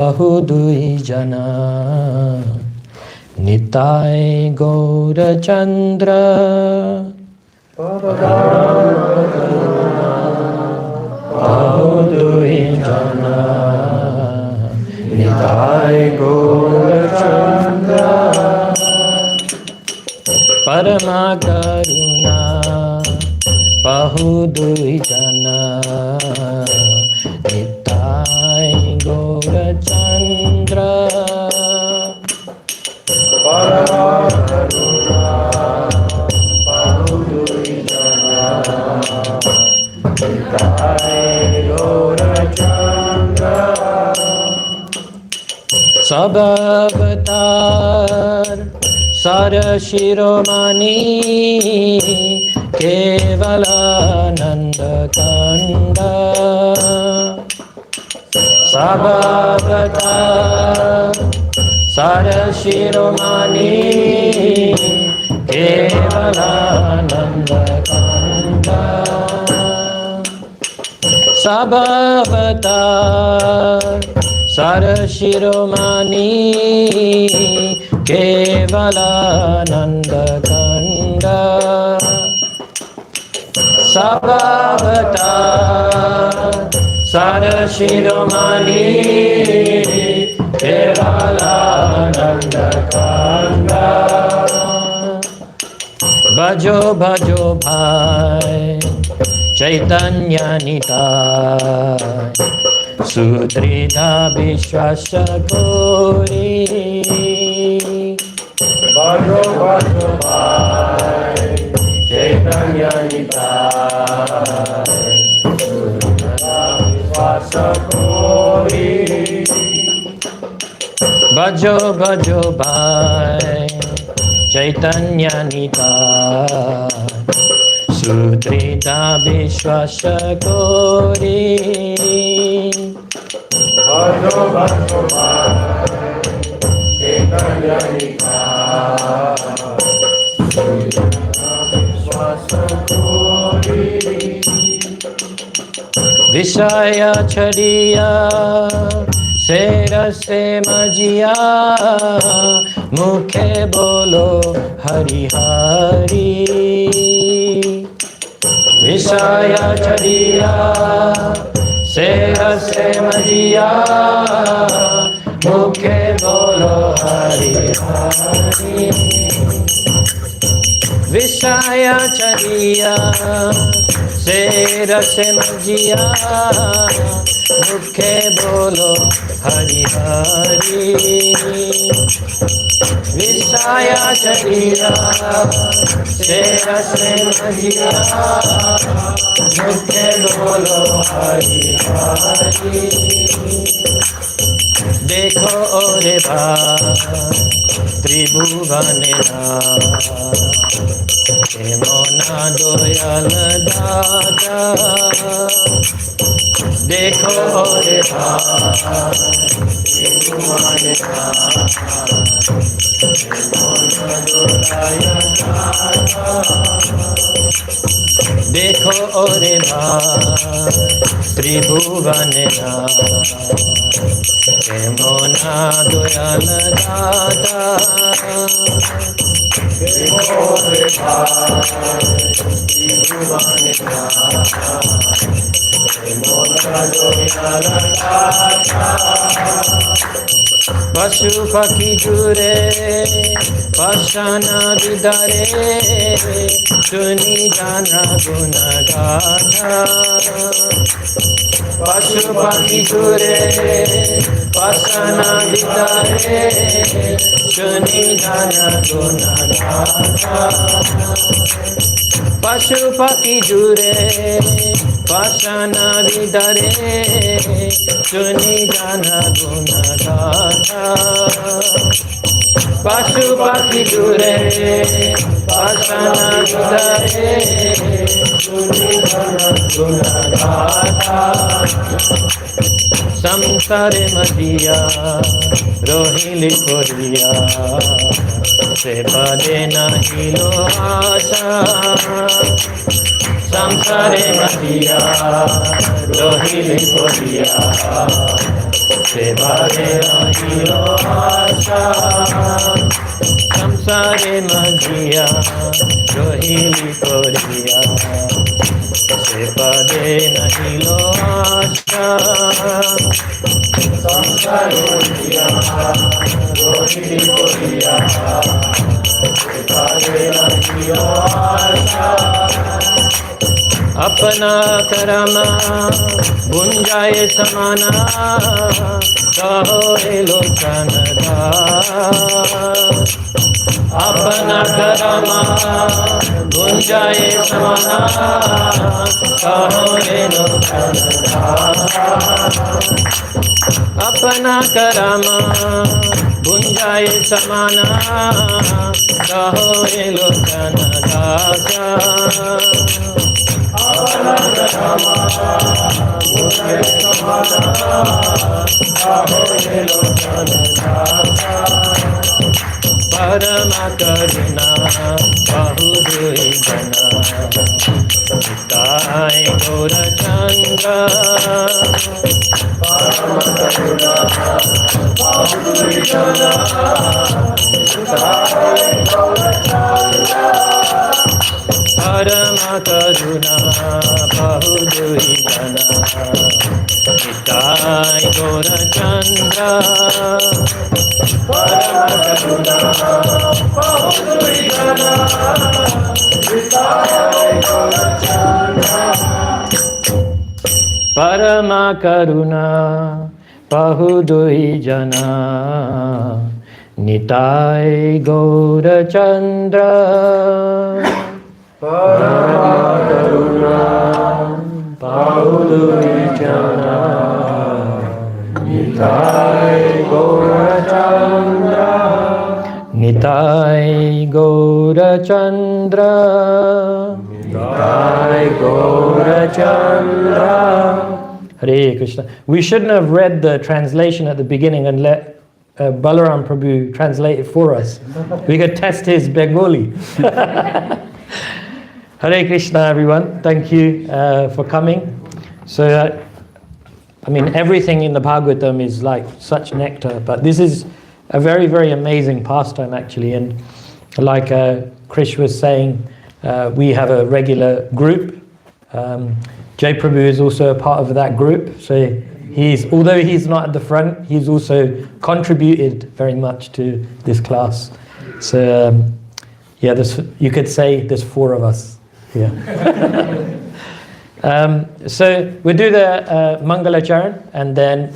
Bahudui jana Nitai Gaura Chandra Bahudui jana Nitai Gaura Chandra Parama Karuna Bahudui jana Nitai Gaura Chandra Parama Karuna Bahudui jana Nitai Gaura Chandra Sabavatar Sara Shiromani Kevalananda Kanda Sabavatar Sara Shiromani Kevalananda Kanda Sabavatar Sara Shiromani Kevalananda Kanda Sabavatar Sara Shiromani Kevalananda Kanda Bhajo Bhajo Bhai Chaitanya Nitai Sudrida Vishwasya Gauri Bhajo Bhajo Bhai Chaitanya Nitai Sudrida Vishwasya Gauri Bhajo Bhajo Bhai Chaitanya Nitai Sudrida Vishwasya Gauri Bhajo Bhajo Bhai Chaitanya Nitai Sudrida Vishwasya Gauri Vishaya Chariya Sera Se Majiya Mukhe Bolo Hari Hari Vishaya Chariya Sera Se Majiya Mukhe Bolo Hari Hari Vishaya Chariya Sera Se Majiya Mukhe Bolo Hari Hari Vishaya Chariya Sera Se Majiya Mukhe Bolo Hari Hari Dekho Ore Tribhuvane Emona Doyal Dada Dekho Ore Tribhuvane Emona Doyal Dada Dekho Ore Tribhuvane Emona Doyal Dada Dekho Ore Tribhuvane Emona Doyal Dada Pashu Paki Jure Pashana Vidare Tuni Jana Guna Gana Pashu Paki Jure Pashana Vidare Tuni Jana Guna Gana Pashu Paki Jure Pashana Vidare Tuni Jana Guna Gana Pashu Paki Jure Pashana Vidare Tuni Jana Guna संसारे मदिया रोहिली Korea से पदे नहीं लो आशा संसारे मदिया रोहिली Korea से पदे नहीं लो आशा संसारे मदिया रोहिली Korea से पदे नहीं लो आशा संसारे मदिया रोहिली कोरिया से पदे नहीं लो आशा अपना कर्म गुंजाए समाना कहो लोचन दास अपना कर्म गुंजाए समाना कहो लोचन दास अपना कर्म गुंजाए समाना कहो लोचन दास परम करुणा बहु जना ताय गौर चंद्र परम करुणा बहु जना परम करुणा बहु जना निताय गौर चंद्र परम करुणा बहु जना निताय गौर चंद्र परम करुणा बहु जना निताय गौर चंद्र करुणा बहु जना Nitai Gaurachandra Nitai Gaurachandra Nitai Gaurachandra Hare Krishna. We shouldn't have read the translation at the beginning and let Balaram Prabhu translate it for us. We could test his Bengali. Hare Krishna, everyone. Thank you for coming. So, I mean, everything in the Bhagavatam is like such nectar, but this is a very, very amazing pastime, actually. And like Krish was saying, we have a regular group. Jay Prabhu is also a part of that group. So although he's not at the front, he's also contributed very much to this class. So, yeah, you could say there's 4 of us here. So we'll do the Mangala Charan, and then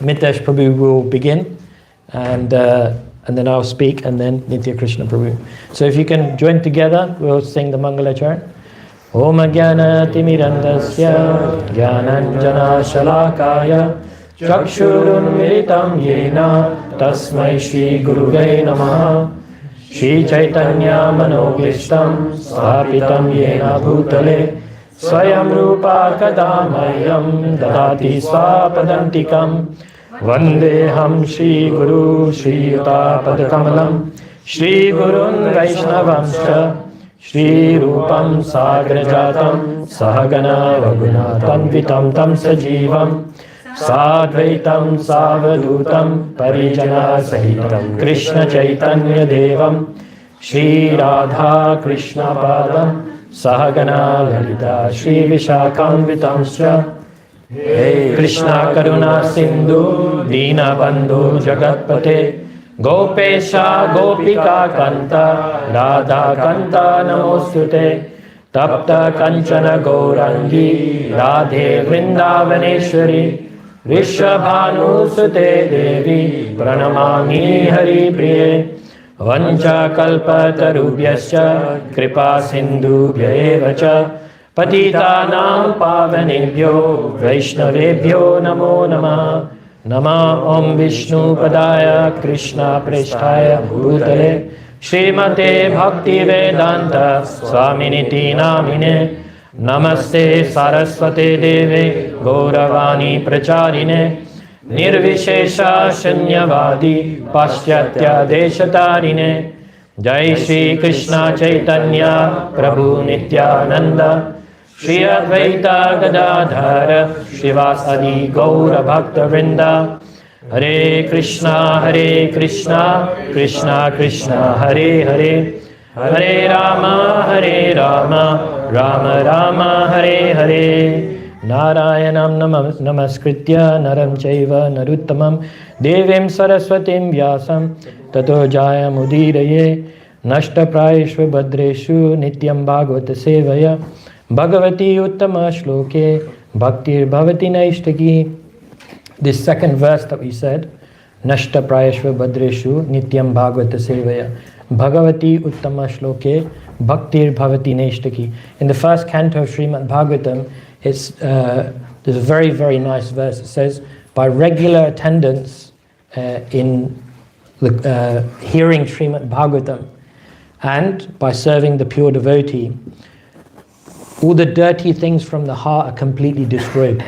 Mitesh Prabhu will begin, and then I'll speak, and then Nitya Krishna Prabhu. So if you can join together, we'll sing the Mangala Charan. Om Jnana Timirandasya Jnananjana Shalakaya Chakshurun Militam Yena Tasmai Shri Guruve Namaha Shri Chaitanya Manobishtam Sthapitam Yena Bhutale Swayam Rupa Kadamayam Dadati Swapadantikam Vandeham Shri Guru Shri Yuta Padakamalam Shri Gurun Vaishnavamscha Shri Rupam Sagrajatam Sahagana Raghunatam Vitam Tam Sajivam Sadvaitam Savadutam Parijana Sahitam Krishna Chaitanya Devam Shri Radha Krishna Padam Sahagana Lalita Shri Vishakam Vitamscha Hey Krishna Karuna Sindhu Dina Bandhu Jagatpate Gopesha Gopika Kanta Radha Kanta Namostute Tapta Kanchana Gaurangi Radhe Vrindavaneshwari Rishabhanu Sute Devi Pranamami Hari Priye Vancha Kalpa Tarubhyascha Kripa Sindhubhya evacha Patitanam Pavanebhyo Vaishnavebhyo Namo Namah Nama Om Vishnu Padaya Krishna Presthaya Bhutale Srimate Bhakti Vedanta Swaminiti Namine Namaste Saraswate Deve Gauravani Pracharine Nirvishesha Shunyavadi Paschatya Deshatarine Jai Shri Krishna Chaitanya Prabhu Nityananda Shri Advaita Gadadhara Shivasadi Gaura Bhakta Vrinda Hare Krishna Krishna Krishna Hare Hare Hare Rama Rama Rama Hare Hare Narayanam namaskritya naram chaiva naruttamam devim saraswatim vyasam tato jayam udiraye nashta prayeshva bhadreshu nityam bhagavata sevaya bhagavati uttama shloke bhaktir bhavati naishtaki. This second verse that we said, nashta prayeshva bhadreshu nityam bhagavata sevaya bhagavati uttama shloke bhaktir bhavati naishtaki. In the first canto of Srimad Bhagavatam, there's a very, very nice verse. It says, by regular attendance in the, hearing Srimad Bhagavatam and by serving the pure devotee, all the dirty things from the heart are completely destroyed.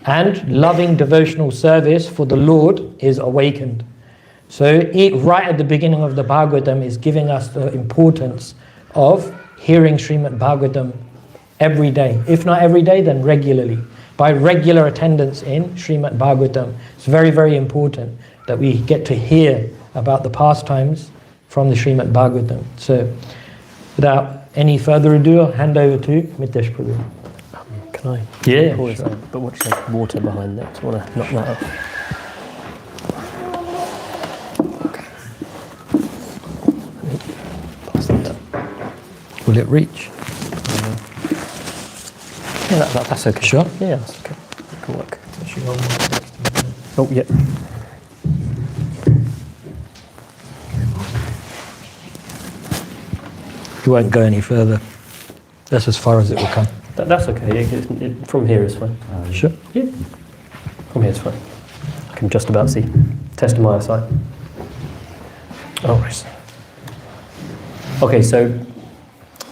And loving devotional service for the Lord is awakened. So right at the beginning of the Bhagavatam is giving us the importance of hearing Srimad Bhagavatam every day. If not every day, then regularly. By regular attendance in Srimad Bhagavatam. It's very, very important that we get to hear about the pastimes from the Srimad Bhagavatam. So without any further ado, I'll hand over to Mitesh Prabhu. Can I? Yeah, sure. sure. But watch the water behind that. I want to knock that up. Pass that down. Will it reach? Yeah, that's okay. Sure. Yeah, that's okay. That can work. Oh, yeah. You won't go any further. That's as far as it will come. That's okay. From here is fine. Sure. Yeah. From here is fine. I can just about see. Test my eyesight. Oh, right. Okay, so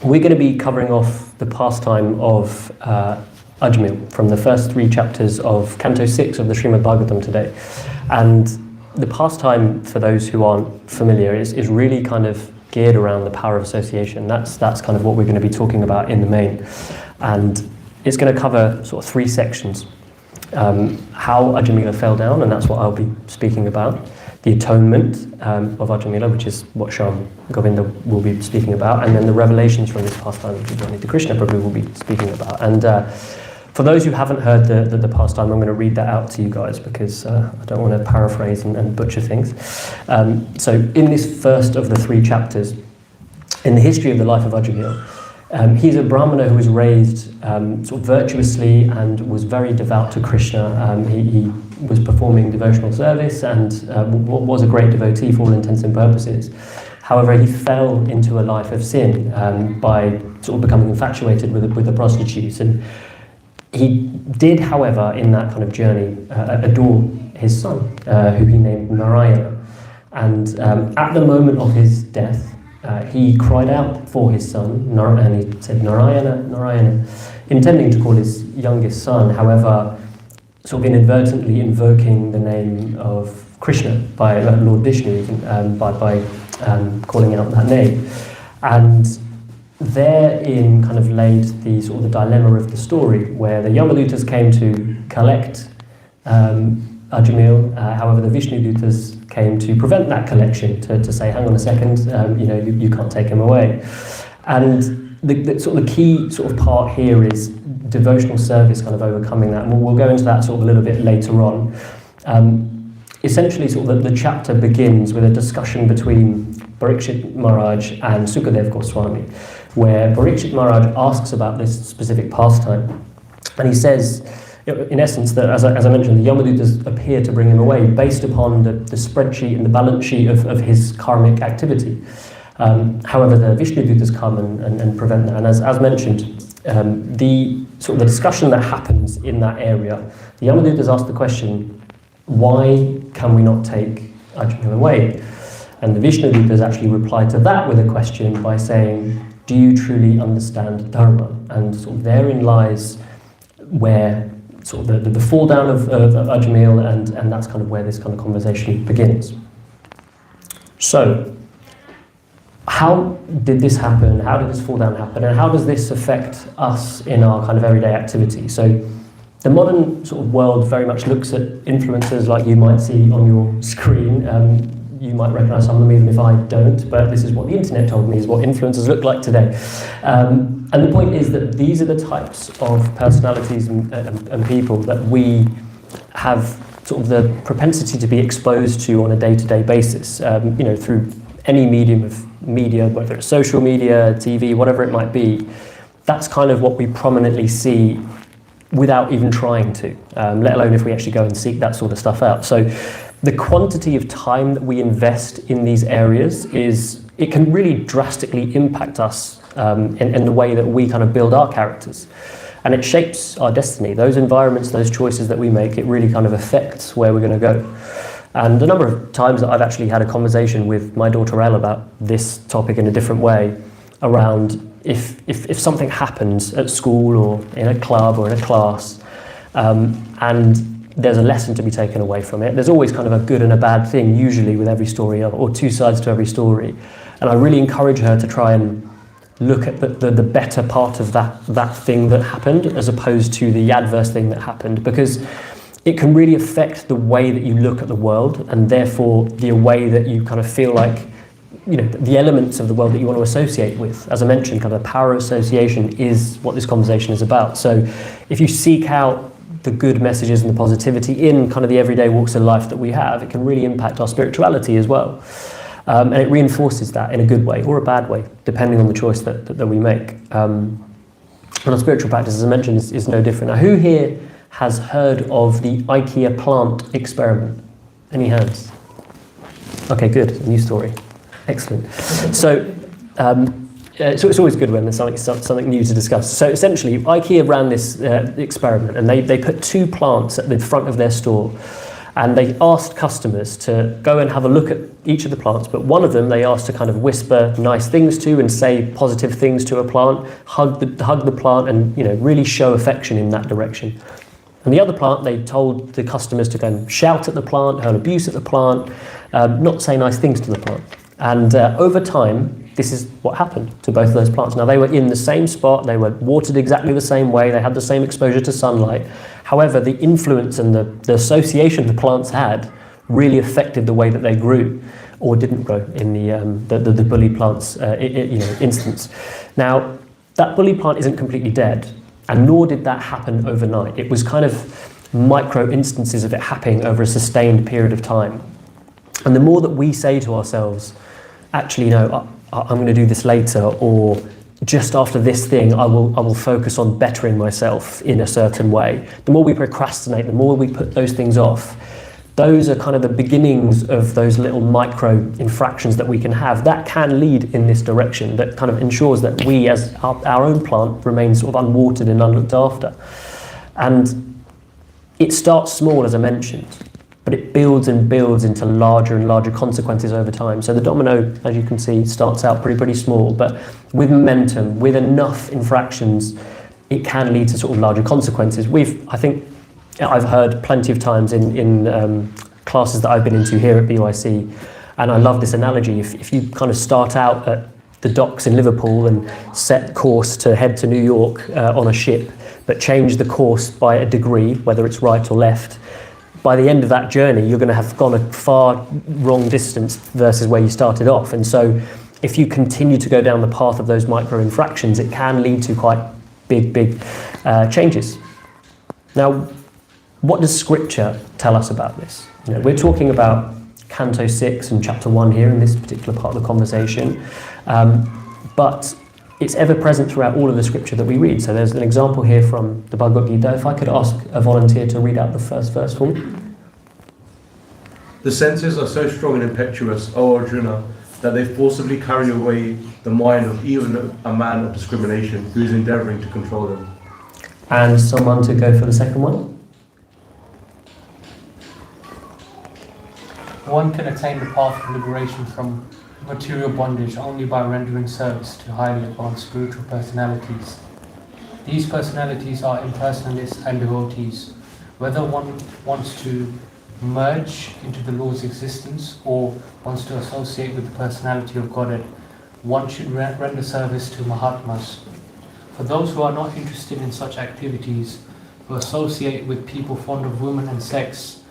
we're going to be covering off the pastime of Ajamila from the first 3 chapters of Canto 6 of the Srimad Bhagavatam today. And the pastime, for those who aren't familiar, is really kind of geared around the power of association. That's kind of what we're going to be talking about in the main. And it's going to cover sort of 3 sections. How Ajamila fell down, and that's what I'll be speaking about. The atonement of Ajamila, which is what Shyam, Govinda will be speaking about, and then the revelations from this pastime, which Nitya Krishna Prabhu will be speaking about. And for those who haven't heard the pastime, I'm going to read that out to you guys because I don't want to paraphrase and butcher things. So in this first of the 3 chapters, in the history of the life of Ajamila, he's a Brahmana who was raised sort of virtuously and was very devout to Krishna. He was performing devotional service and was a great devotee for all intents and purposes. However, he fell into a life of sin by sort of becoming infatuated with the prostitutes. And he did, however, in that kind of journey, adore his son, who he named Narayana. And at the moment of his death, he cried out for his son, and he said, Narayana, Narayana, intending to call his youngest son, however, sort of inadvertently invoking the name of Krishna by Lord Vishnu, by calling out that name. And therein kind of laid the sort of the dilemma of the story, where the Yamadutas came to collect Ajamila, however the Vishnu Dutas came to prevent that collection, to say, hang on a second, you can't take him away. And the sort of the key sort of part here is devotional service kind of overcoming that, and we'll go into that sort of a little bit later on. Essentially, sort of the chapter begins with a discussion between Parikshit Maharaj and Sukadev Goswami, where Parikshit Maharaj asks about this specific pastime, and he says, in essence, that as I mentioned, the Yamadutas appear to bring him away based upon the spreadsheet and the balance sheet of his karmic activity. However, the Vishnu Dutas come and prevent that. And as mentioned, the sort of the discussion that happens in that area, the Yamadutas ask the question, why can we not take Ajamila away? And the Vishnu Dutas actually reply to that with a question by saying, do you truly understand Dharma? And sort of therein lies where sort of the fall down of Ajamila, and that's kind of where this kind of conversation begins. So, how did this happen? How did this fall down happen? And how does this affect us in our kind of everyday activity? So, the modern sort of world very much looks at influencers like you might see on your screen. You might recognise some of them even if I don't, but this is what the internet told me is what influencers look like today. And the point is that these are the types of personalities and people that we have sort of the propensity to be exposed to on a day-to-day basis, through any medium of media, whether it's social media, TV, whatever it might be. That's kind of what we prominently see without even trying to, let alone if we actually go and seek that sort of stuff out. So the quantity of time that we invest in these areas it can really drastically impact us in the way that we kind of build our characters. And it shapes our destiny. Those environments, those choices that we make, it really kind of affects where we're going to go. And a number of times that I've actually had a conversation with my daughter Elle about this topic in a different way, around if something happens at school or in a club or in a class, and there's a lesson to be taken away from it. There's always kind of a good and a bad thing, usually with every story, or two sides to every story. And I really encourage her to try and look at the better part of that thing that happened, as opposed to the adverse thing that happened, because it can really affect the way that you look at the world, and therefore the way that you kind of feel like, the elements of the world that you want to associate with. As I mentioned, kind of the power of association is what this conversation is about. So if you seek out the good messages and the positivity in kind of the everyday walks of life that we have, it can really impact our spirituality as well. And it reinforces that in a good way or a bad way, depending on the choice that we make. And our spiritual practice, as I mentioned, is no different. Now, who here has heard of the IKEA plant experiment? Any hands? Okay, good. New story. Excellent. So, it's always good when there's something new to discuss. So essentially, IKEA ran this experiment, and they put two plants at the front of their store, and they asked customers to go and have a look at each of the plants, but one of them they asked to kind of whisper nice things to and say positive things to a plant, hug the plant, and really show affection in that direction. And the other plant, they told the customers to go and shout at the plant, hurl abuse at the plant, not say nice things to the plant. And over time, this is what happened to both of those plants. Now, they were in the same spot, they were watered exactly the same way, they had the same exposure to sunlight. However, the influence and the association the plants had really affected the way that they grew or didn't grow in the bully plant's instance. Now, that bully plant isn't completely dead, and nor did that happen overnight. It was kind of micro instances of it happening over a sustained period of time. And the more that we say to ourselves, actually, I'm going to do this later, or just after this thing, I will focus on bettering myself in a certain way. The more we procrastinate, the more we put those things off. Those are kind of the beginnings of those little micro infractions that we can have. That can lead in this direction, that kind of ensures that we, as our own plant, remains sort of unwatered and unlooked after. And it starts small, as I mentioned, but it builds and builds into larger and larger consequences over time. So the domino, as you can see, starts out pretty small, but with momentum, with enough infractions, it can lead to sort of larger consequences. I think I've heard plenty of times in classes that I've been into here at BYC, and I love this analogy. If you kind of start out at the docks in Liverpool and set course to head to New York on a ship, but change the course by a degree, whether it's right or left, by the end of that journey, you're going to have gone a far wrong distance versus where you started off. And so if you continue to go down the path of those micro infractions, it can lead to quite big changes. Now, what does Scripture tell us about this? We're talking about Canto 6 and Chapter 1 here in this particular part of the conversation, but it's ever present throughout all of the Scripture that we read. So there's an example here from the Bhagavad Gita. If I could ask a volunteer to read out the first verse for me. The senses are so strong and impetuous, O Arjuna, that they forcibly carry away the mind of even a man of discrimination who is endeavouring to control them. And someone to go for the second one. One can attain the path of liberation from material bondage only by rendering service to highly advanced spiritual personalities. These personalities are impersonalists and devotees. Whether one wants to merge into the Lord's existence or wants to associate with the personality of Godhead, one should render service to Mahatmas. For those who are not interested in such activities, who associate with people fond of women and sex,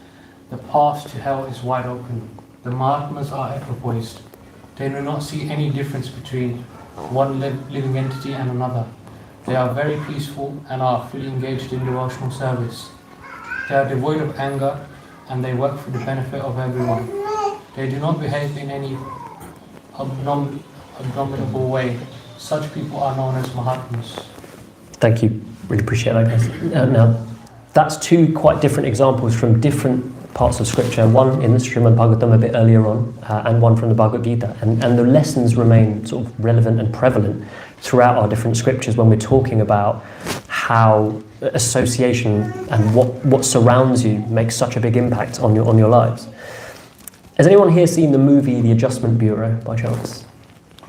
the path to hell is wide open. The Mahatmas are equipoised. They do not see any difference between one living entity and another. They are very peaceful and are fully engaged in devotional service. They are devoid of anger and they work for the benefit of everyone. They do not behave in any abominable way. Such people are known as Mahatmas. Thank you. Really appreciate that, guys. Now, that's two quite different examples from different parts of scripture, one in the Srimad Bhagavatam a bit earlier on, and one from the Bhagavad Gita. And the lessons remain sort of relevant and prevalent throughout our different scriptures when we're talking about how association and what surrounds you makes such a big impact on your lives. Has anyone here seen the movie The Adjustment Bureau by chance?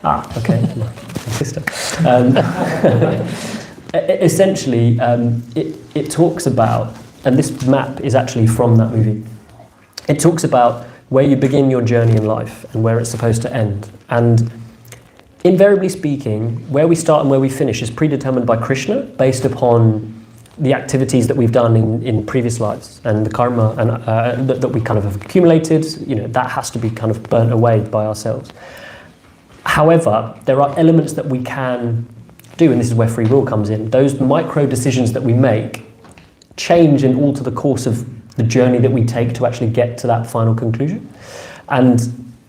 Okay, my sister. Essentially, it talks about, and this map is actually from that movie, it talks about where you begin your journey in life and where it's supposed to end. And invariably speaking, where we start and where we finish is predetermined by Krishna based upon the activities that we've done in previous lives and the karma and that we kind of have accumulated. That has to be kind of burnt away by ourselves. However, there are elements that we can do, and this is where free will comes in. Those micro decisions that we make change and alter the course of the journey that we take to actually get to that final conclusion. And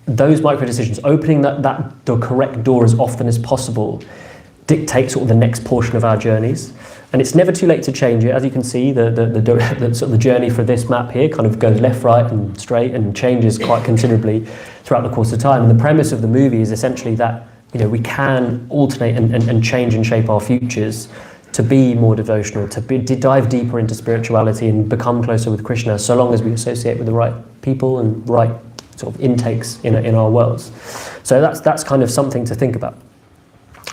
those micro decisions, opening the correct door as often as possible, dictates sort of the next portion of our journeys. And it's never too late to change it. As you can see, the sort of the journey for this map here kind of goes left, right, and straight, and changes quite considerably throughout the course of time. And the premise of the movie is essentially that we can alternate and change and shape our futures to be more devotional, to dive deeper into spirituality and become closer with Krishna, so long as we associate with the right people and right sort of intakes in our worlds. So that's kind of something to think about.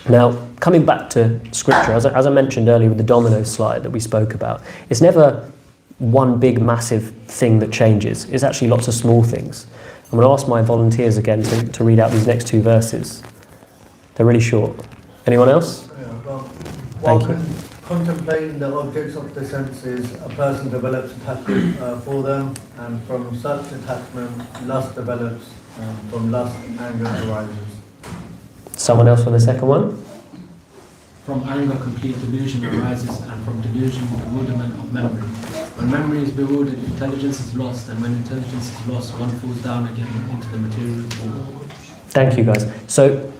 Now, coming back to scripture, as I mentioned earlier with the domino slide that we spoke about, it's never one big massive thing that changes. It's actually lots of small things. I'm going to ask my volunteers again to read out these next two verses. They're really short. Anyone else? Thank you. Contemplating the objects of the senses, a person develops attachment for them, and from such attachment, lust develops, from lust, anger arises. Someone else for the second one? From anger, complete delusion arises, and from delusion, bewilderment of memory. When memory is bewildered, intelligence is lost, and when intelligence is lost, one falls down again into the material world. Thank you, guys. So,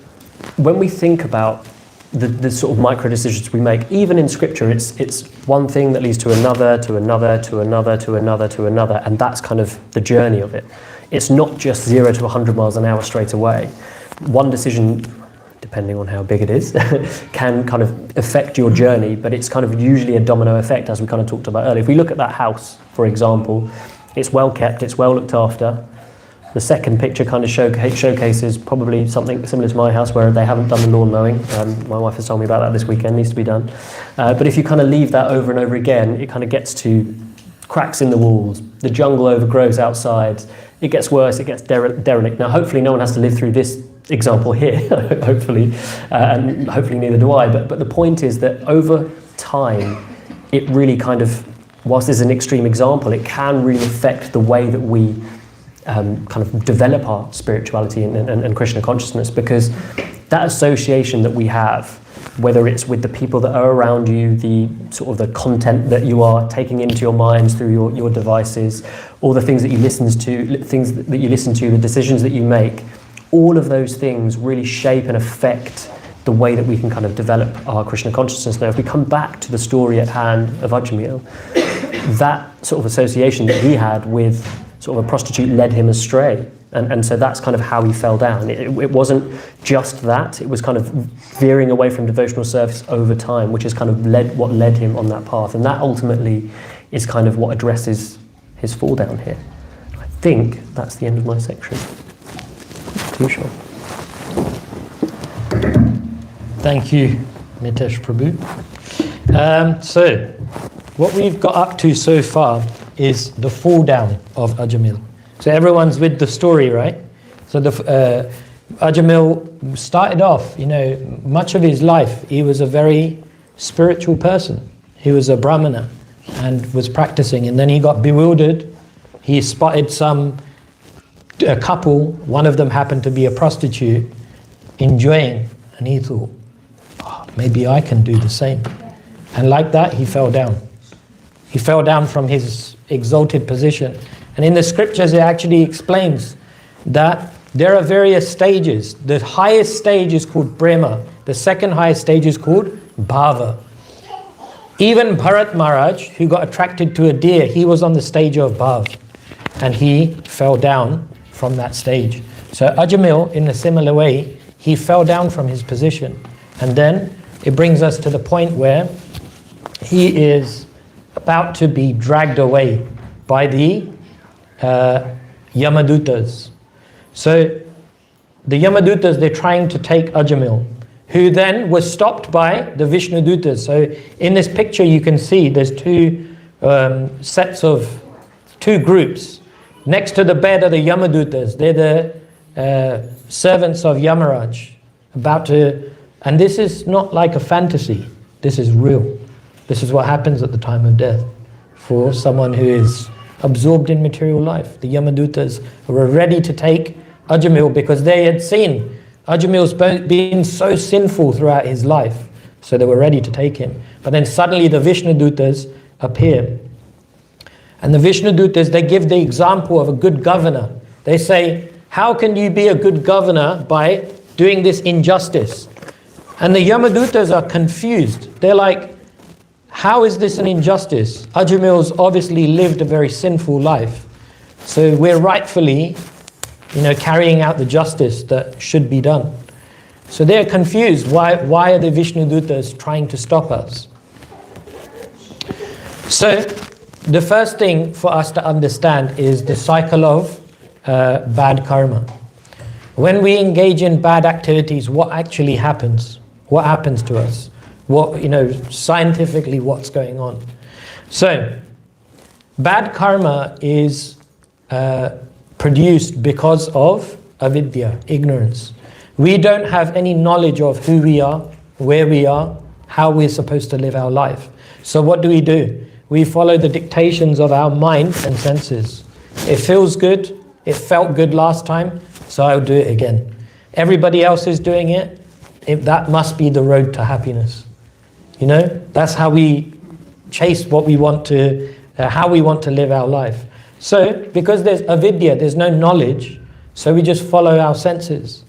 when we think about the sort of micro decisions we make, even in scripture, it's one thing that leads to another, to another, to another, to another, to another, and that's kind of the journey of it. It's not just 0 to 100 miles an hour straight away. One decision, depending on how big it is, can kind of affect your journey, but it's kind of usually a domino effect, as we kind of talked about earlier. If we look at that house, for example, it's well kept, it's well looked after. The second picture kind of showcases probably something similar to my house where they haven't done the lawn mowing. My wife has told me about that this weekend, needs to be done. But if you kind of leave that over and over again, it kind of gets to cracks in the walls, the jungle overgrows outside, it gets worse, it gets derelict. Now hopefully no one has to live through this example here, hopefully, and hopefully neither do I. But the point is that over time, it really kind of, whilst this is an extreme example, it can really affect the way that we kind of develop our spirituality and Krishna consciousness, because that association that we have, whether it's with the people that are around you, the sort of the content that you are taking into your minds through your devices, or the things that you listen to, the decisions that you make, all of those things really shape and affect the way that we can kind of develop our Krishna consciousness. Now, if we come back to the story at hand of Ajamila, that sort of association that he had with sort of a prostitute led him astray. And so that's kind of how he fell down. It wasn't just that, it was kind of veering away from devotional service over time, which is kind of what led him on that path. And that ultimately is kind of what addresses his fall down here. I think that's the end of my section. Too short. Thank you, Mitesh Prabhu. So, what we've got up to so far is the fall down of Ajamila. So everyone's with the story, right? So the Ajamil started off, much of his life, he was a very spiritual person. He was a brahmana and was practicing, and then he got bewildered. He spotted a couple, one of them happened to be a prostitute, enjoying, and he thought, maybe I can do the same. And like that, he fell down. He fell down from his exalted position. And in the scriptures, it actually explains that there are various stages. The highest stage is called Prema. The second highest stage is called Bhava. Even Bharat Maharaj, who got attracted to a deer, he was on the stage of Bhav. And he fell down from that stage. So Ajamil, in a similar way, he fell down from his position. And then it brings us to the point where he is about to be dragged away by the Yamadutas. So the Yamadutas, they're trying to take Ajamil, who then was stopped by the Vishnudutas. So in this picture you can see there's two groups. Next to the bed are the Yamadutas. They're the servants of Yamaraj. And this is not like a fantasy. This is real. This is what happens at the time of death for someone who is absorbed in material life. The Yamadutas were ready to take Ajamil because they had seen Ajamil's been so sinful throughout his life. So they were ready to take him. But then suddenly the Vishnudutas appear. And the Vishnudutas, they give the example of a good governor. They say, how can you be a good governor by doing this injustice? And the Yamadutas are confused. They're like, how is this an injustice? Ajamil's obviously lived a very sinful life. So we're rightfully, carrying out the justice that should be done. So they're confused. Why are the Vishnudutas trying to stop us? So the first thing for us to understand is the cycle of bad karma. When we engage in bad activities, what actually happens? What happens to us? Scientifically, what's going on? So, bad karma is produced because of avidya, ignorance. We don't have any knowledge of who we are, where we are, how we're supposed to live our life. So what do? We follow the dictations of our mind and senses. It feels good, it felt good last time, so I'll do it again. Everybody else is doing it, that must be the road to happiness. That's how we chase what we want to, how we want to live our life. So, because there's avidya, there's no knowledge, so we just follow our senses.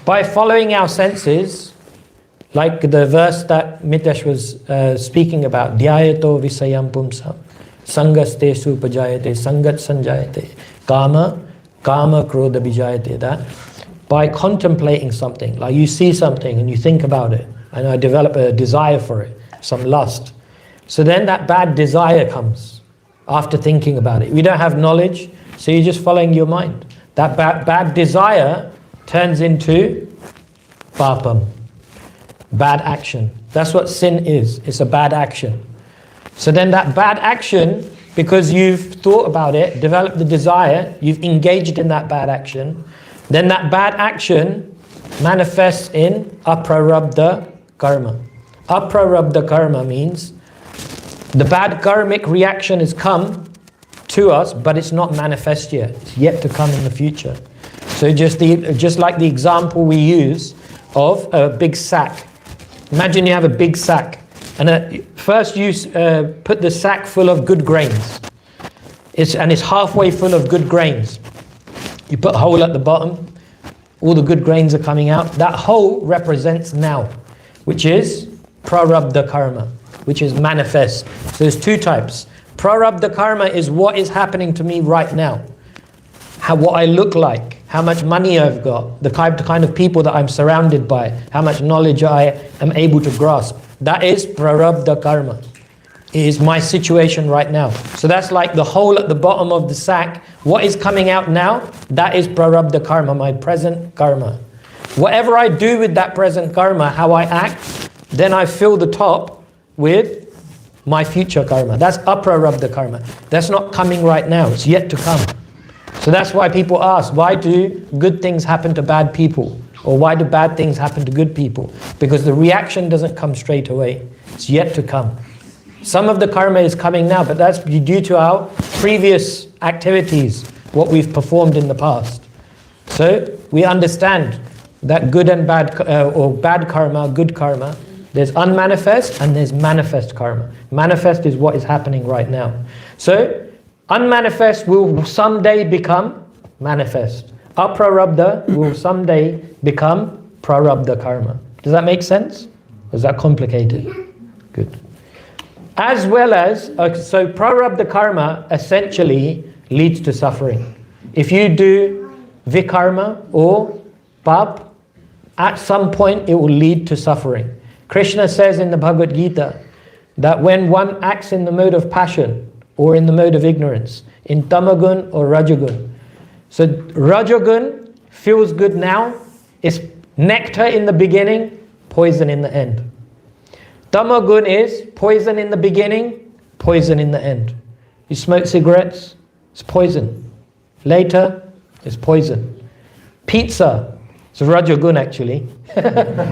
By following our senses, like the verse that Mitesh was speaking about, dhyayato visayam pumsam, sangaste supajayate, sangat sanjayate, kama krodha bijayate, that by contemplating something, like you see something and you think about it, and I develop a desire for it, some lust. So then that bad desire comes after thinking about it. We don't have knowledge, so you're just following your mind. That bad desire turns into papam, bad action. That's what sin is. It's a bad action. So then that bad action, because you've thought about it, developed the desire, you've engaged in that bad action, then that bad action manifests in aprarabdha karma. Aprarabdha karma means the bad karmic reaction has come to us, but it's not manifest yet. It's yet to come in the future. So just like the example we use of a big sack. Imagine you have a big sack, and first you put the sack full of good grains. It's halfway full of good grains. You put a hole at the bottom, all the good grains are coming out. That hole represents now, which is prarabdha karma, which is manifest. So there's two types. Prarabdha karma is what is happening to me right now. What I look like, how much money I've got, the kind of people that I'm surrounded by, how much knowledge I am able to grasp. That is prarabdha karma. It is my situation right now. So that's like the hole at the bottom of the sack. What is coming out now? That is prarabdha karma, my present karma. Whatever I do with that present karma, how I act, then I fill the top with my future karma. That's aprarabdha karma. That's not coming right now. It's yet to come. So that's why people ask, why do good things happen to bad people? Or why do bad things happen to good people? Because the reaction doesn't come straight away. It's yet to come. Some of the karma is coming now, but that's due to our previous activities, what we've performed in the past. So we understand that good and bad, or bad karma, good karma, there's unmanifest and there's manifest karma. Manifest is what is happening right now. So unmanifest will someday become manifest. Aprarabdha will someday become prarabdha karma. Does that make sense? Or is that complicated? Good. As well as, so prarabdha karma essentially leads to suffering. If you do vikarma or pap, at some point it will lead to suffering. Krishna says in the Bhagavad Gita that when one acts in the mode of passion or in the mode of ignorance, in tamagun or rajagun. So rajagun feels good now, it's nectar in the beginning, poison in the end. Tamagun is poison in the beginning, poison in the end. You smoke cigarettes, it's poison. Later, it's poison. Pizza, it's rajagun actually.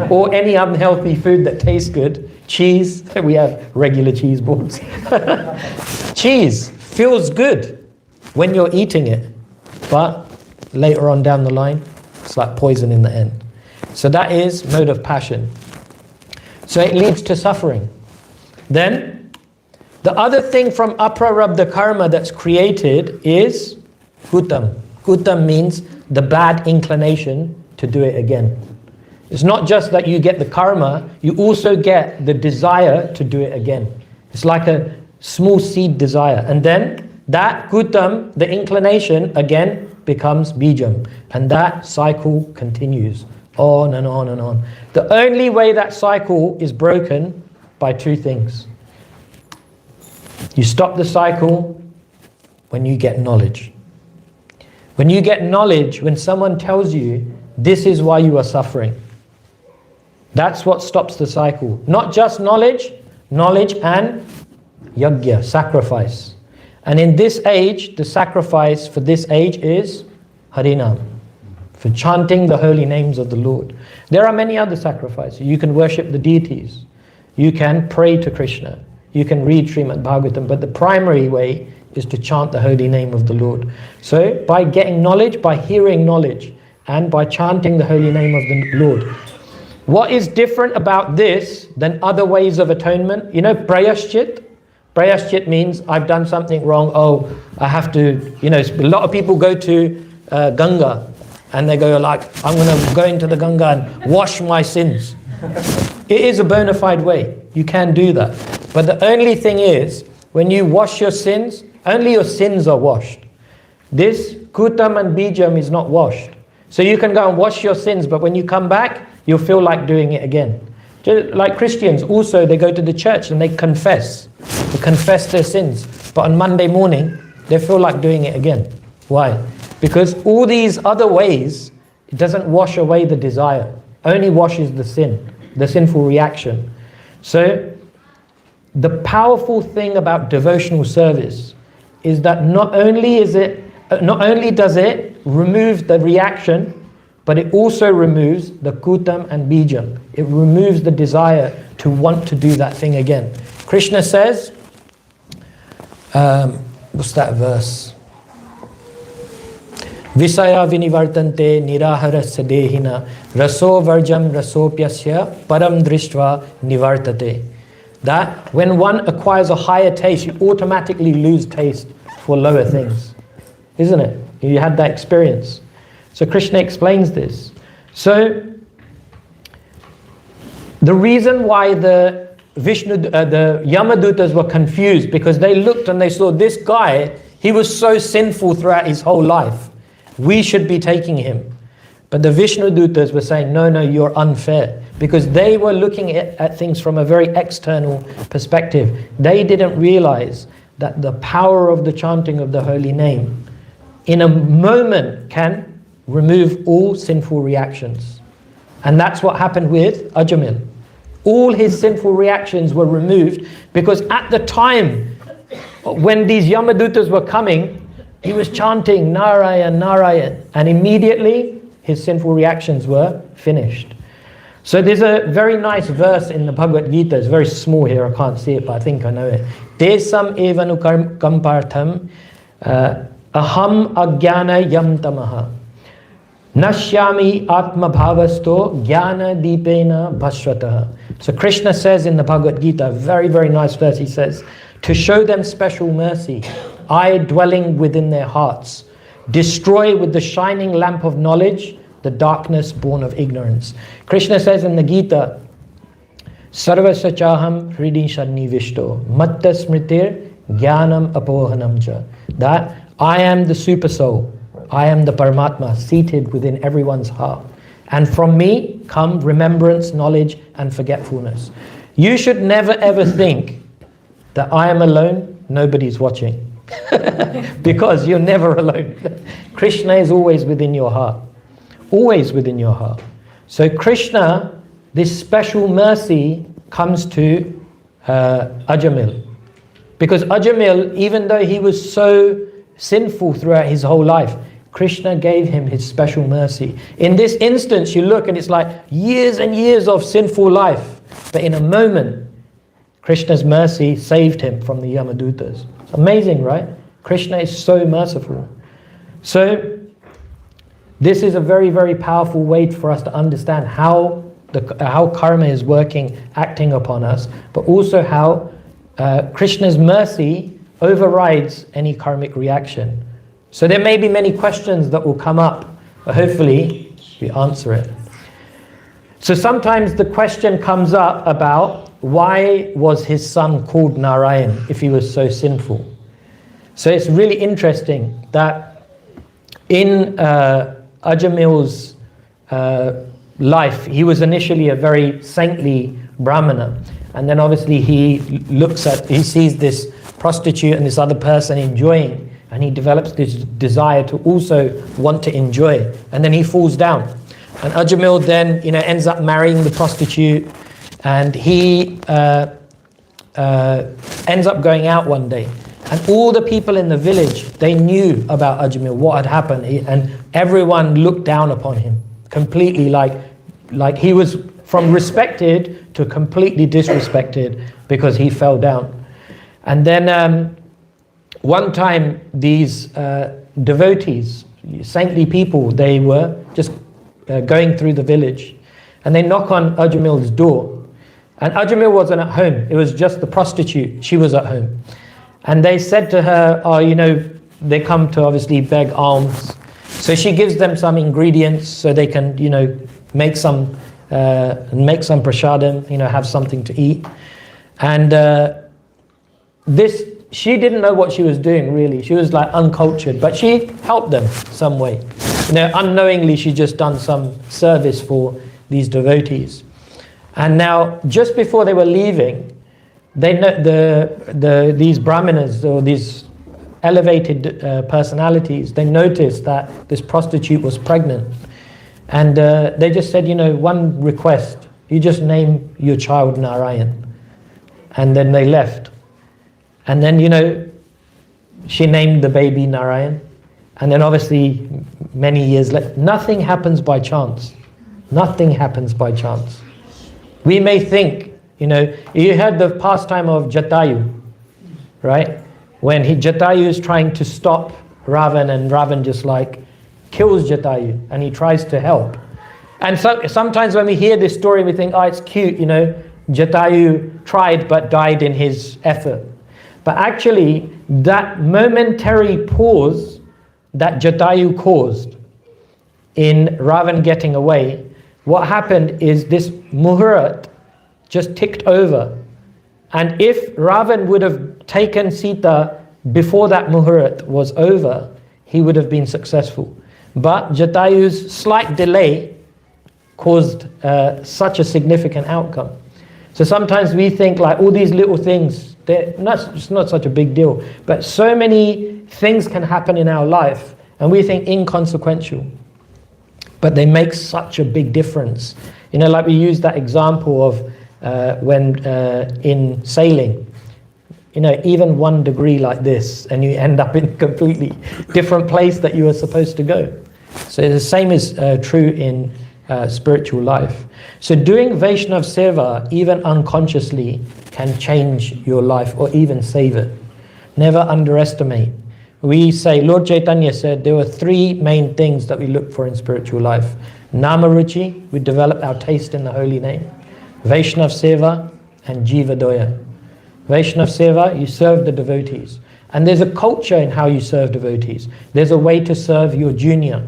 Or any unhealthy food that tastes good. Cheese, we have regular cheese boards. Cheese feels good when you're eating it, but later on down the line, it's like poison in the end. So that is mode of passion. So it leads to suffering. Then, the other thing from aprarabdha karma that's created is kutam. Kutam means the bad inclination to do it again. It's not just that you get the karma, you also get the desire to do it again. It's like a small seed desire. And then that kutam, the inclination, again becomes bijam. And that cycle continues on and on and on. The only way that cycle is broken by two things. You stop the cycle when you get knowledge. When you get knowledge, when someone tells you, this is why you are suffering. That's what stops the cycle. Not just knowledge, knowledge and yajna, sacrifice. And in this age, the sacrifice for this age is Harinam, for chanting the holy names of the Lord. There are many other sacrifices. You can worship the deities. You can pray to Krishna. You can read Srimad Bhagavatam. But the primary way is to chant the holy name of the Lord. So by getting knowledge, by hearing knowledge, and by chanting the holy name of the Lord. What is different about this than other ways of atonement? You know, prayaschit? Prayaschit means I've done something wrong. Oh, I have to, you know, a lot of people go to Ganga and they go like, I'm going to go into the Ganga and wash my sins. It is a bona fide way. You can do that. But the only thing is, when you wash your sins, only your sins are washed. This kutam and bijam is not washed. So you can go and wash your sins, but when you come back, you'll feel like doing it again. Just like Christians, also they go to the church and they confess their sins. But on Monday morning, they feel like doing it again. Why? Because all these other ways, it doesn't wash away the desire. Only washes the sin, the sinful reaction. So the powerful thing about devotional service is that not only does it remove the reaction, but it also removes the kutam and bijam. It removes the desire to want to do that thing again. Krishna says, what's that verse? Visaya vinivartante niraharasya dehina raso varjam rasopyasya param drishtva nivartate. That when one acquires a higher taste, you automatically lose taste for lower things. Isn't it? You had that experience. So Krishna explains this. So the reason why the Yamadutas were confused, because they looked and they saw this guy, he was so sinful throughout his whole life. We should be taking him. But the Vishnudutas were saying, no, you're unfair. Because they were looking at things from a very external perspective. They didn't realize that the power of the chanting of the holy name in a moment can remove all sinful reactions. And that's what happened with Ajamil. All his sinful reactions were removed because at the time when these Yamadutas were coming, he was chanting Narayan, Narayan, and immediately his sinful reactions were finished. So there's a very nice verse in the Bhagavad Gita. It's very small here, I can't see it, but I think I know it. Tesam evanu kampartham aham ajnana yam tamaha nashyami atma bhavasto jnana deepena bhaswataha. So Krishna says in the Bhagavad Gita, a very, very nice verse, he says, to show them special mercy, I dwelling within their hearts, destroy with the shining lamp of knowledge the darkness born of ignorance. Krishna says in the Gita, Sarva Sachaham Hridin Shannivishto Matta Smritir Jnanam Apohanam Cha. That I am the super soul, I am the Paramatma seated within everyone's heart. And from me come remembrance, knowledge and forgetfulness. You should never ever think that I am alone, nobody's watching. Because you're never alone. Krishna is always within your heart. Always within your heart. So Krishna, this special mercy comes to Ajamil. Because Ajamil, even though he was so sinful throughout his whole life, Krishna gave him his special mercy. In this instance, you look and it's like years and years of sinful life. But in a moment, Krishna's mercy saved him from the Yamadutas. It's amazing, right? Krishna is so merciful. So this is a very, very powerful way for us to understand how karma is working, acting upon us, but also how Krishna's mercy overrides any karmic reaction. So there may be many questions that will come up, but hopefully we answer it. So sometimes the question comes up about why was his son called Narayan if he was so sinful? So it's really interesting that in Ajamil's life, he was initially a very saintly Brahmana, and then obviously he sees this prostitute and this other person enjoying, and he develops this desire to also want to enjoy, and then he falls down. And Ajamil then, ends up marrying the prostitute, and he ends up going out one day. And all the people in the village, they knew about Ajamil, what had happened, and everyone looked down upon him completely, like he was from respected to completely disrespected because he fell down. And then one time these devotees, saintly people, they were just going through the village, and they knock on Ajamil's door. And Ajamil wasn't at home, it was just the prostitute, she was at home. And they said to her, they come to obviously beg alms. So she gives them some ingredients so they can, make some prasadam, have something to eat. And she didn't know what she was doing really. She was like uncultured, but she helped them some way. Unknowingly she just done some service for these devotees. And now, just before they were leaving, these brahmanas or these elevated personalities, they noticed that this prostitute was pregnant, and they just said, one request, you just name your child Narayan. And then they left, and then she named the baby Narayan, and then obviously many years later, nothing happens by chance. Nothing happens by chance. We may think, you heard the pastime of Jatayu, right? When Jatayu is trying to stop Ravan, and Ravan just kills Jatayu, and he tries to help. And so sometimes when we hear this story, we think, it's cute, Jatayu tried but died in his effort. But actually, that momentary pause that Jatayu caused in Ravan getting away, what happened is this muhurat just ticked over. And if Ravan would have taken Sita before that muhurat was over, he would have been successful. But Jatayu's slight delay caused such a significant outcome. So sometimes we think all these little things, it's not such a big deal. But so many things can happen in our life, and we think inconsequential. but they make such a big difference. You know, like we use that example of when in sailing, you know, even 1 degree like this and you end up in a completely different place that you were supposed to go. So the same is true in spiritual life. So doing Vaishnav Seva, even unconsciously, can change your life or even save it. Never underestimate. We say, Lord Chaitanya said there were 3 main things that we look for in spiritual life. Namaruchi, we develop our taste in the holy name. Vaishnav Seva and Jiva Doya. Vaishnav Seva, you serve the devotees. And there's a culture in how you serve devotees. There's a way to serve your junior.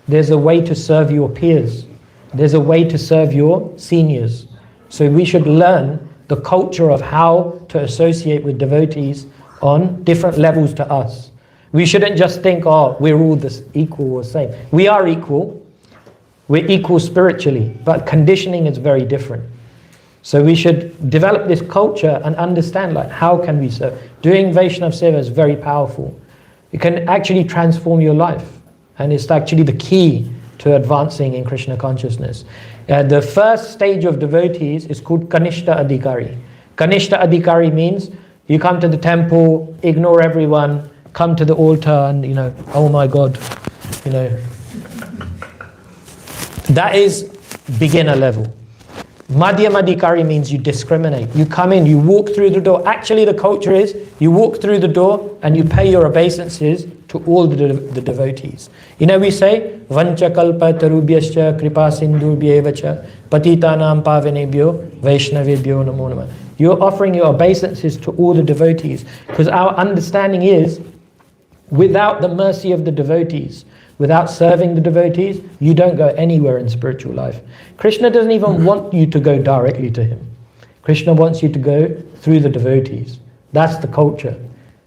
There's a way to serve your peers. There's a way to serve your seniors. So we should learn the culture of how to associate with devotees on different levels to us. We shouldn't just think, oh, we're all this equal or same. We are equal. We're equal spiritually, but conditioning is very different. So we should develop this culture and understand, like, how can we serve? Doing Vaishnav Seva is very powerful. It can actually transform your life. And it's actually the key to advancing in Krishna consciousness. The first stage of devotees is called Kanishta Adhikari. Kanishta Adhikari means you come to the temple, ignore everyone, come to the altar and, you know, oh my God, you know. That is beginner level. Madhyam Adhikari means you discriminate. You come in, you walk through the door. Actually, the culture is you walk through the door and you pay your obeisances to all the devotees. You know, we say, Vancha kalpa tarubhyascha kripa sindhubhyevacha patitanam pavanebhyo vaishnavebhyo namo namah. You're offering your obeisances to all the devotees, because our understanding is, without the mercy of the devotees, without serving the devotees, you don't go anywhere in spiritual life. Krishna doesn't even want you to go directly to him. Krishna wants you to go through the devotees. That's the culture.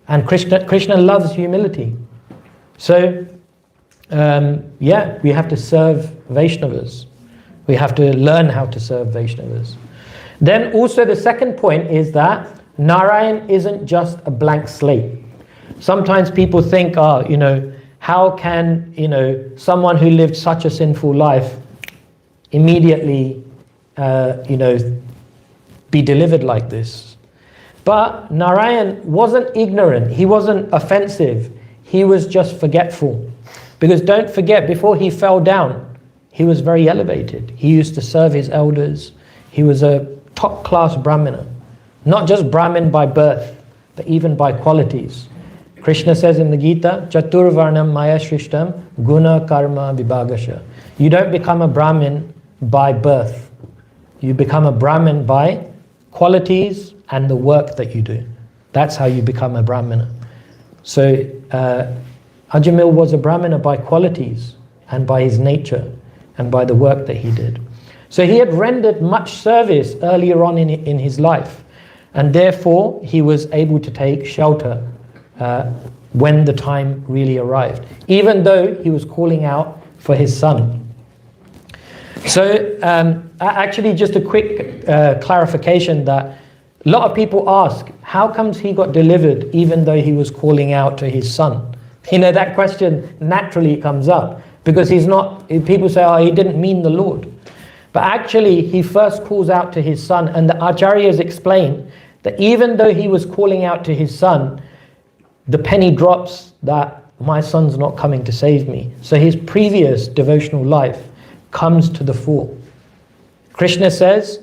And Krishna loves humility. So, we have to serve Vaishnavas. We have to learn how to serve Vaishnavas. Then also the second point is that Narayan isn't just a blank slate. Sometimes people think, how can, someone who lived such a sinful life immediately, be delivered like this? But Narayan wasn't ignorant. He wasn't offensive. He was just forgetful. Because don't forget, before he fell down, he was very elevated. He used to serve his elders. He was a top-class Brahmana. Not just Brahmin by birth, but even by qualities. Krishna says in the Gita, Chaturvarnam maya shrishtam guna karma vibhagasha. You don't become a Brahmin by birth. You become a Brahmin by qualities and the work that you do. That's how you become a Brahmana. So Ajamila was a Brahmana by qualities and by his nature and by the work that he did. So he had rendered much service earlier on in his life, and therefore he was able to take shelter when the time really arrived, even though he was calling out for his son. So actually just a quick clarification, that a lot of people ask, how comes he got delivered even though he was calling out to his son? That question naturally comes up, because he's not, people say, oh, he didn't mean the Lord. But actually he first calls out to his son, and the Acharyas explain that even though he was calling out to his son, the penny drops that my son's not coming to save me. So his previous devotional life comes to the fore. Krishna says,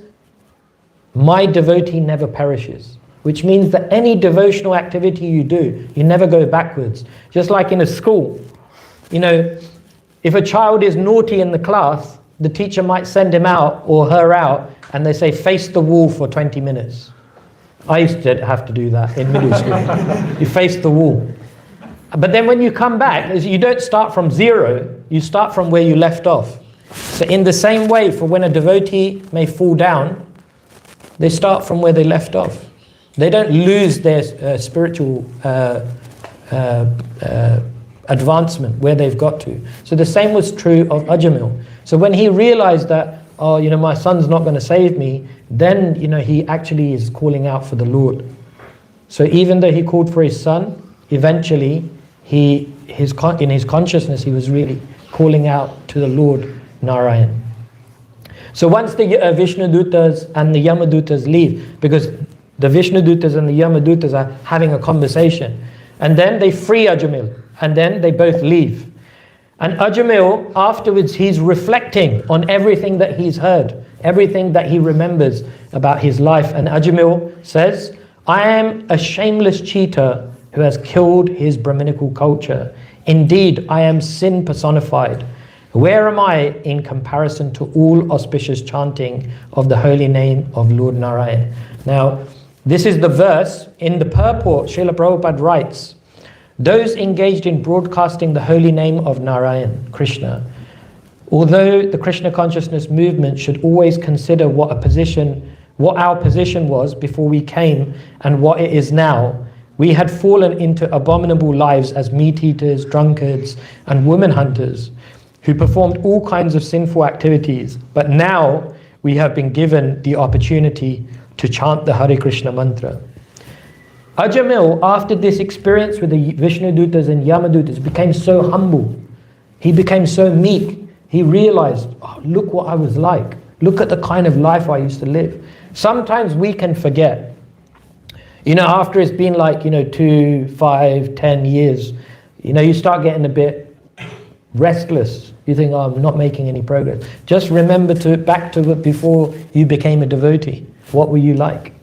my devotee never perishes, which means that any devotional activity you do, you never go backwards. Just like in a school, if a child is naughty in the class, the teacher might send him out or her out, and they say, face the wall for 20 minutes. I used to have to do that in middle school. You face the wall. But then when you come back, you don't start from zero, you start from where you left off. So in the same way, for when a devotee may fall down, they start from where they left off. They don't lose their spiritual advancement where they've got to. So the same was true of Ajamila. So when he realized that, my son's not going to save me, then, he actually is calling out for the Lord. So even though he called for his son, eventually, in his consciousness, he was really calling out to the Lord Narayan. So once the Vishnudutas and the Yamadutas leave, because the Vishnudutas and the Yamadutas are having a conversation, and then they free Ajamil, and then they both leave. And Ajamil, afterwards, he's reflecting on everything that he's heard, everything that he remembers about his life. And Ajamil says, I am a shameless cheater who has killed his Brahminical culture. Indeed, I am sin personified. Where am I in comparison to all auspicious chanting of the holy name of Lord Narayan? Now, this is the verse. In the purport, Srila Prabhupada writes, those engaged in broadcasting the holy name of Narayan, Krishna, although the Krishna consciousness movement should always consider what our position was before we came and what it is now, we had fallen into abominable lives as meat eaters, drunkards, and woman hunters, who performed all kinds of sinful activities. But now we have been given the opportunity to chant the Hare Krishna mantra. Ajamil, after this experience with the Vishnudutas and Yamadutas, became so humble. He became so meek. He realized, oh, look what I was like. Look at the kind of life I used to live. Sometimes we can forget. After it's been 2, 5, 10 years, you start getting a bit restless. You think, oh, I'm not making any progress. Just remember back to it before you became a devotee. What were you like?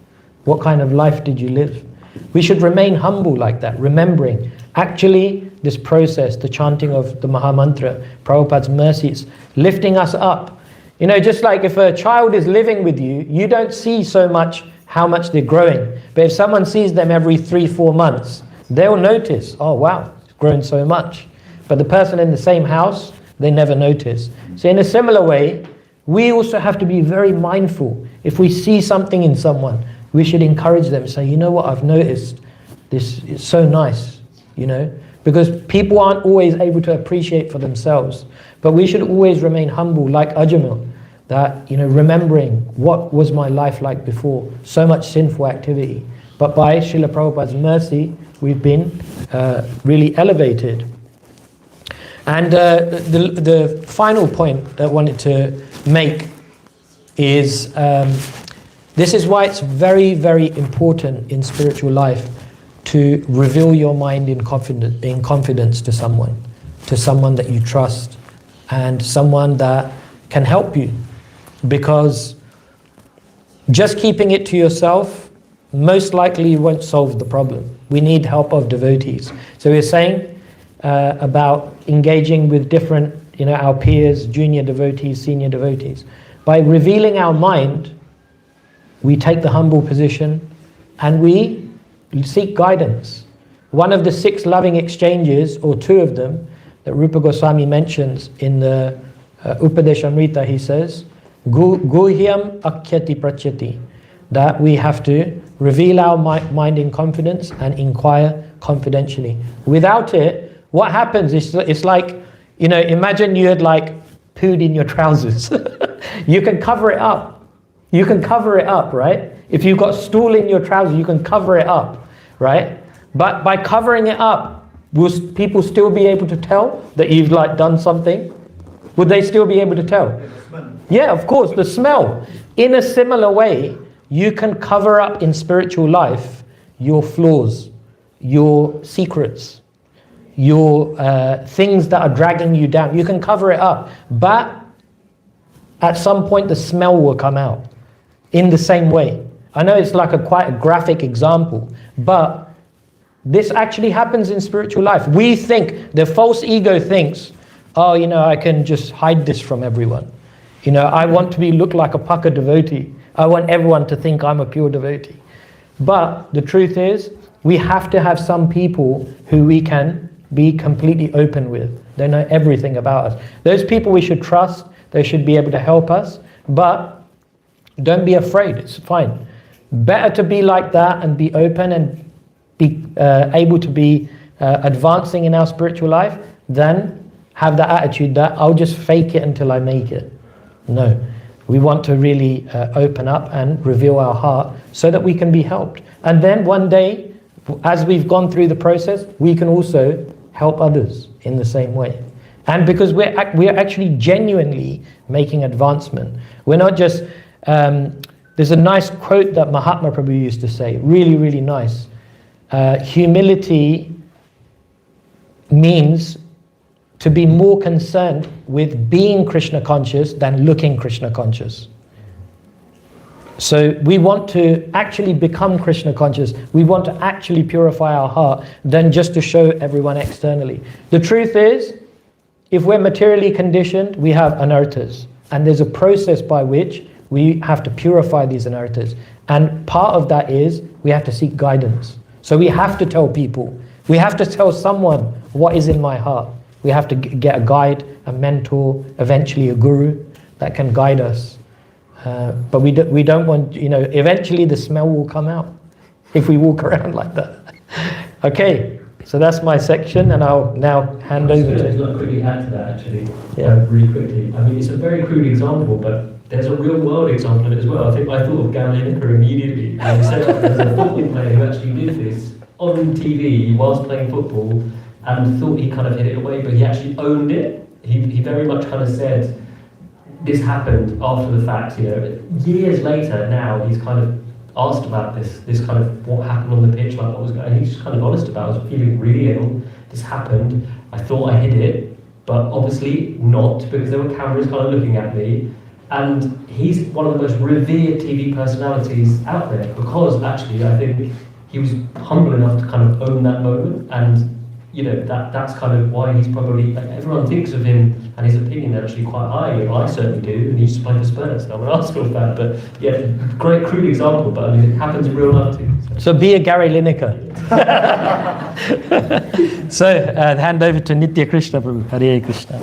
What kind of life did you live? We should remain humble like that, remembering actually this process, the chanting of the Maha Mantra, Prabhupada's mercies, lifting us up. Just like if a child is living with you, you don't see so much how much they're growing. But if someone sees them every 3-4 months, they'll notice, oh wow, it's grown so much. But the person in the same house, they never notice. So in a similar way, we also have to be very mindful. If we see something in someone, we should encourage them, say, you know what, I've noticed this is so nice, because people aren't always able to appreciate for themselves. But we should always remain humble, like Ajamil, that, remembering what was my life like before, so much sinful activity. But by Srila Prabhupada's mercy, we've been really elevated. And the final point that I wanted to make is, this is why it's very, very important in spiritual life to reveal your mind in confidence to someone that you trust, and someone that can help you. Because just keeping it to yourself, most likely you won't solve the problem. We need help of devotees. So we're saying about engaging with different, our peers, junior devotees, senior devotees. By revealing our mind, we take the humble position and we seek guidance. One of the 6 loving exchanges, or 2 of them, that Rupa Goswami mentions in the Upadeshamrita, he says, Guhyam akhyati prachyati, that we have to reveal our mind in confidence and inquire confidentially. Without it, what happens is, it's like, imagine you had pooed in your trousers. You can cover it up. You can cover it up, right? If you've got stool in your trousers, you can cover it up, right? But by covering it up, will people still be able to tell that you've done something? Would they still be able to tell? Yeah, of course, the smell. In a similar way, you can cover up in spiritual life your flaws, your secrets, your things that are dragging you down. You can cover it up, but at some point the smell will come out. In the same way. I know it's quite a graphic example, but this actually happens in spiritual life. We think, the false ego thinks, oh, I can just hide this from everyone. I want to look like a pucker devotee. I want everyone to think I'm a pure devotee. But the truth is, we have to have some people who we can be completely open with. They know everything about us. Those people we should trust. They should be able to help us. But don't be afraid, it's fine. Better to be like that and be open and be able to be advancing in our spiritual life than have that attitude that I'll just fake it until I make it. No, we want to really open up and reveal our heart so that we can be helped. And then one day, as we've gone through the process, we can also help others in the same way. And because we're actually genuinely making advancement. We're not just, there's a nice quote that Mahatma Prabhu used to say, really, really nice. Humility means to be more concerned with being Krishna conscious than looking Krishna conscious. So we want to actually become Krishna conscious. We want to actually purify our heart than just to show everyone externally. The truth is, if we're materially conditioned, we have anarthas. And there's a process by which we have to purify these anarthas. And part of that is we have to seek guidance. So we have to tell people, we have to tell someone what is in my heart. We have to get a guide, a mentor, eventually a guru that can guide us. But we don't want, eventually the smell will come out if we walk around like that. Okay, so that's my section, and I'll now hand over to... I'd quickly add to that, actually, really quickly. I mean, it's a very crude example, but there's a real world example of it as well. I thought of Gary Lineker immediately. And he said there's a football player who actually did this on TV whilst playing football and thought he kind of hid it away, but he actually owned it. He very much kind of said, this happened after the fact, years later now, he's kind of asked about this kind of what happened on the pitch, like what was going on. He's just kind of honest about it. I was feeling really ill, this happened, I thought I hid it, but obviously not, because there were cameras kind of looking at me. And he's one of the most revered TV personalities out there, because actually I think he was humble enough to kind of own that moment, and that's kind of why he's probably, everyone thinks of him and his opinion actually quite highly. I certainly do, and he used to play for Spurs, so I'm an Arsenal fan, but yeah, great crude example, but I mean, it happens in real life too. So be a Gary Lineker. So hand over to Nitya Krishna Prabhu. Hare Krishna.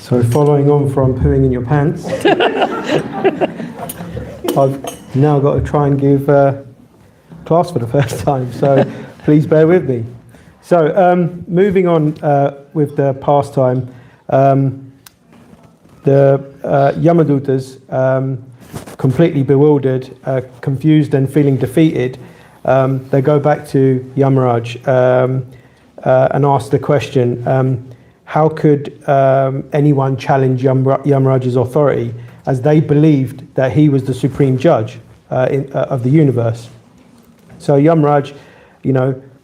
So following on from pooing in your pants, I've now got to try and give class for the first time, so please bear with me. So moving on with the pastime, the Yamadutas, completely bewildered, confused and feeling defeated, they go back to Yamaraj and ask the question, how could anyone challenge Yamaraj's authority, as they believed that he was the supreme judge of the universe. So Yamaraj,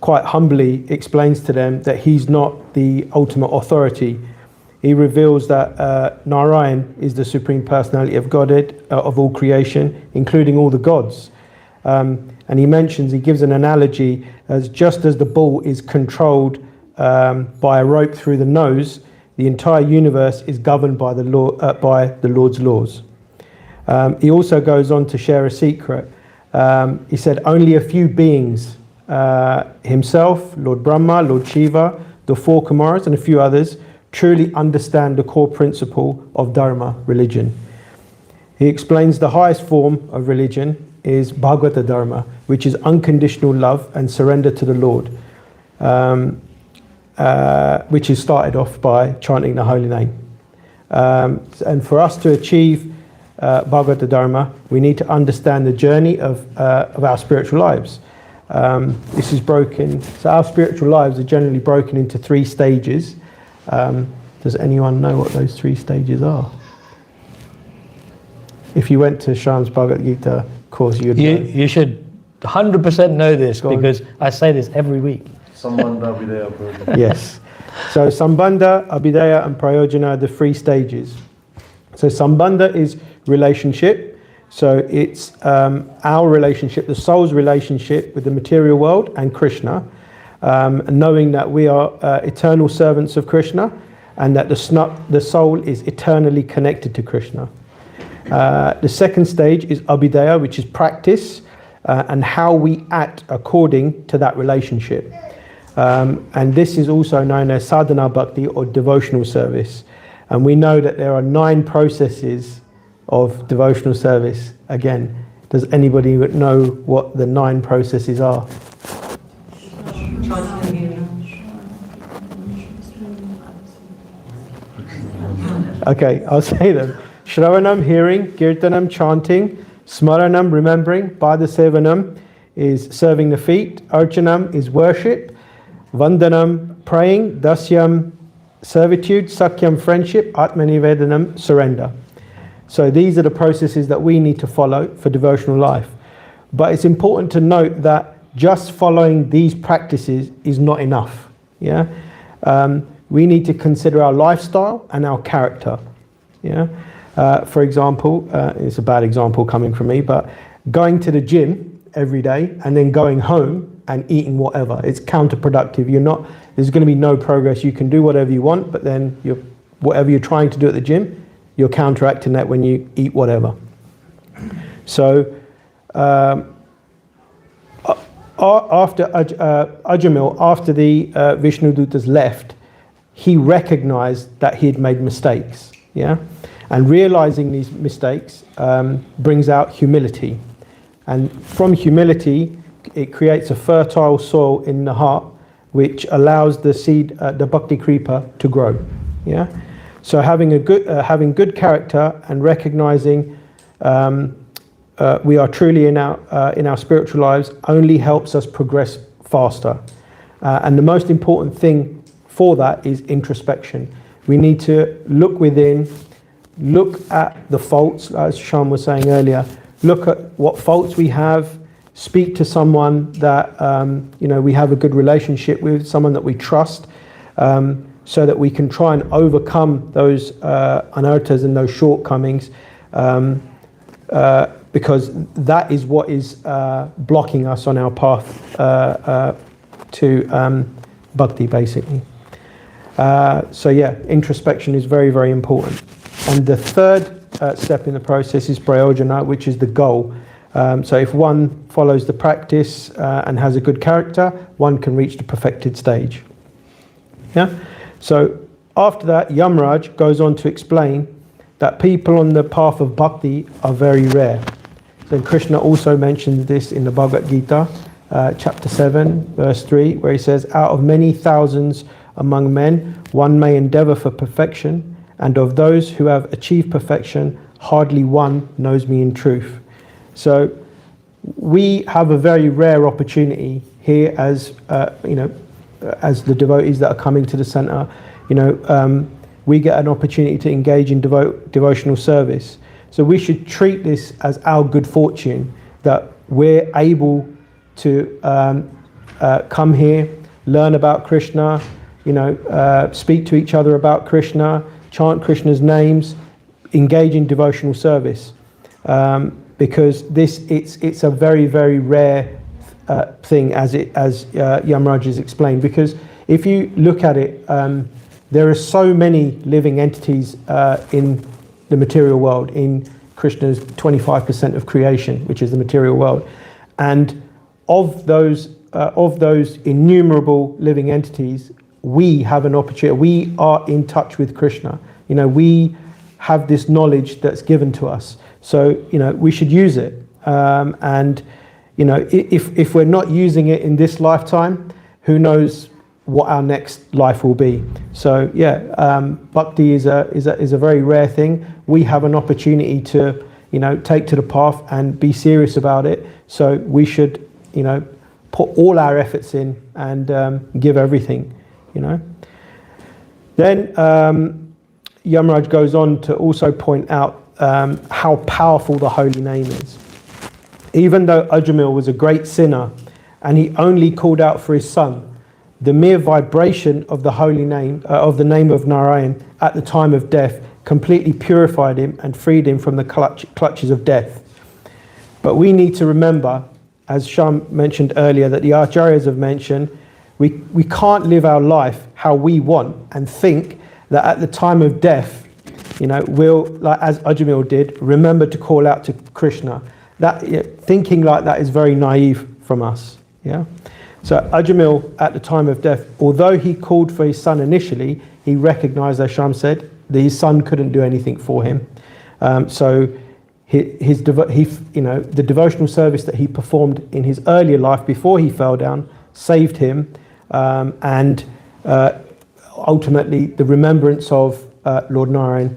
quite humbly explains to them that he's not the ultimate authority. He reveals that Narayan is the supreme personality of Godhead, of all creation, including all the gods. And he gives an analogy as just as the bull is controlled by a rope through the nose, the entire universe is governed by the Lord's laws. He also goes on to share a secret. He said only a few beings, himself, Lord Brahma, Lord Shiva, the four Kumaras, and a few others, truly understand the core principle of Dharma, religion. He explains the highest form of religion is Bhagavata Dharma, which is unconditional love and surrender to the Lord, which is started off by chanting the holy name. And for us to achieve Bhagavata Dharma, we need to understand the journey of our spiritual lives. This is broken, so our spiritual lives are generally broken into 3 stages. Does anyone know what those 3 stages are? If you went to Shyam's Bhagavad Gita course, you'd know. You should 100% know this, because I say this every week. Sambandha, Abhidaya, Prayojana. Yes. So Sambandha, Abhidaya and Prayojana are the 3 stages. So Sambandha is relationship. So it's our relationship, the soul's relationship with the material world and Krishna, knowing that we are eternal servants of Krishna, and that the soul is eternally connected to Krishna. The second stage is Abhidaya, which is practice and how we act according to that relationship. And this is also known as sadhana bhakti, or devotional service. And we know that there are 9 processes of devotional service. Again, does anybody know what the 9 processes are? Okay, I'll say them. Shravanam, hearing; Kirtanam, chanting; Smaranam, remembering; Pada Sevanam is serving the feet; Archanam is worship; Vandanam, praying, Dasyam, servitude, Sakyam, friendship, Atmanivedanam, surrender. So these are the processes that we need to follow for devotional life. But it's important to note that just following these practices is not enough. Yeah, we need to consider our lifestyle and our character. Yeah, for example, it's a bad example coming from me, but going to the gym every day and then going home and eating whatever, it's counterproductive. There's going to be no progress. You can do whatever you want, but then whatever you're trying to do at the gym, you're counteracting that when you eat whatever. So after Ajamila, after the Vishnudutas left, he recognized that he had made mistakes. Yeah, and realizing these mistakes brings out humility, and from humility, it creates a fertile soil in the heart, which allows the seed, the bhakti creeper, to grow. Yeah, so having good character and recognizing we are truly in our spiritual lives only helps us progress faster. And the most important thing for that is introspection. We need to look within, look at the faults, as Shyam was saying earlier, look at what faults we have, speak to someone that we have a good relationship with, someone that we trust, so that we can try and overcome those anarthas and those shortcomings, because that is what is blocking us on our path to bhakti, basically. So yeah, introspection is very, very important. And the third step in the process is prayojana, which is the goal. So if one follows the practice and has a good character, one can reach the perfected stage. Yeah. So after that, Yamaraj goes on to explain that people on the path of bhakti are very rare. So Krishna also mentions this in the Bhagavad Gita, chapter 7, verse 3, where he says, out of many thousands among men, one may endeavor for perfection, and of those who have achieved perfection, hardly one knows me in truth. So we have a very rare opportunity here as the devotees that are coming to the center. We get an opportunity to engage in devotional service. So we should treat this as our good fortune, that we're able to come here, learn about Krishna, speak to each other about Krishna, chant Krishna's names, engage in devotional service, because it's a very, very rare thing, as Yamaraj has explained. Because if you look at it, there are so many living entities in the material world, in Krishna's 25% of creation, which is the material world, and of those innumerable living entities, we have an opportunity. We are in touch with Krishna. We have this knowledge that's given to us. So we should use it. And if we're not using it in this lifetime, who knows what our next life will be. So yeah, bhakti is a very rare thing. We have an opportunity to take to the path and be serious about it. So we should put all our efforts in and give everything. Then Yamaraj goes on to also point out how powerful the holy name is. Even though Ajamila was a great sinner and he only called out for his son, the mere vibration of the holy name, of the name of Narayan at the time of death, completely purified him and freed him from the clutches of death. But we need to remember, as Shyam mentioned earlier, that the Acharyas have mentioned, we can't live our life how we want and think that at the time of death, we'll, like as Ajamila did, remember to call out to Krishna. Thinking like that is very naive from us. Yeah. So Ajamila, at the time of death, although he called for his son initially, he recognized, as Shyam said, that his son couldn't do anything for him. So the devotional service that he performed in his earlier life before he fell down saved him, and ultimately the remembrance of Lord Narayan,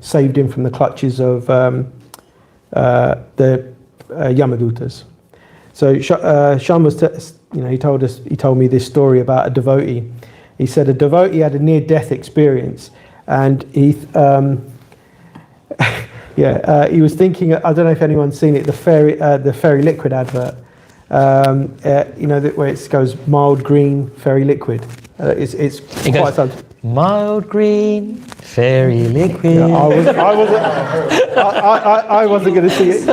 saved him from the clutches of the Yamadutas. So Shyam was he told me this story about a devotee. He said a devotee had a near-death experience, and he was thinking. I don't know if anyone's seen it. The fairy liquid advert. Where it goes mild green fairy liquid. It quite goes, mild green fairy liquid. Yeah, I wasn't going to sing it.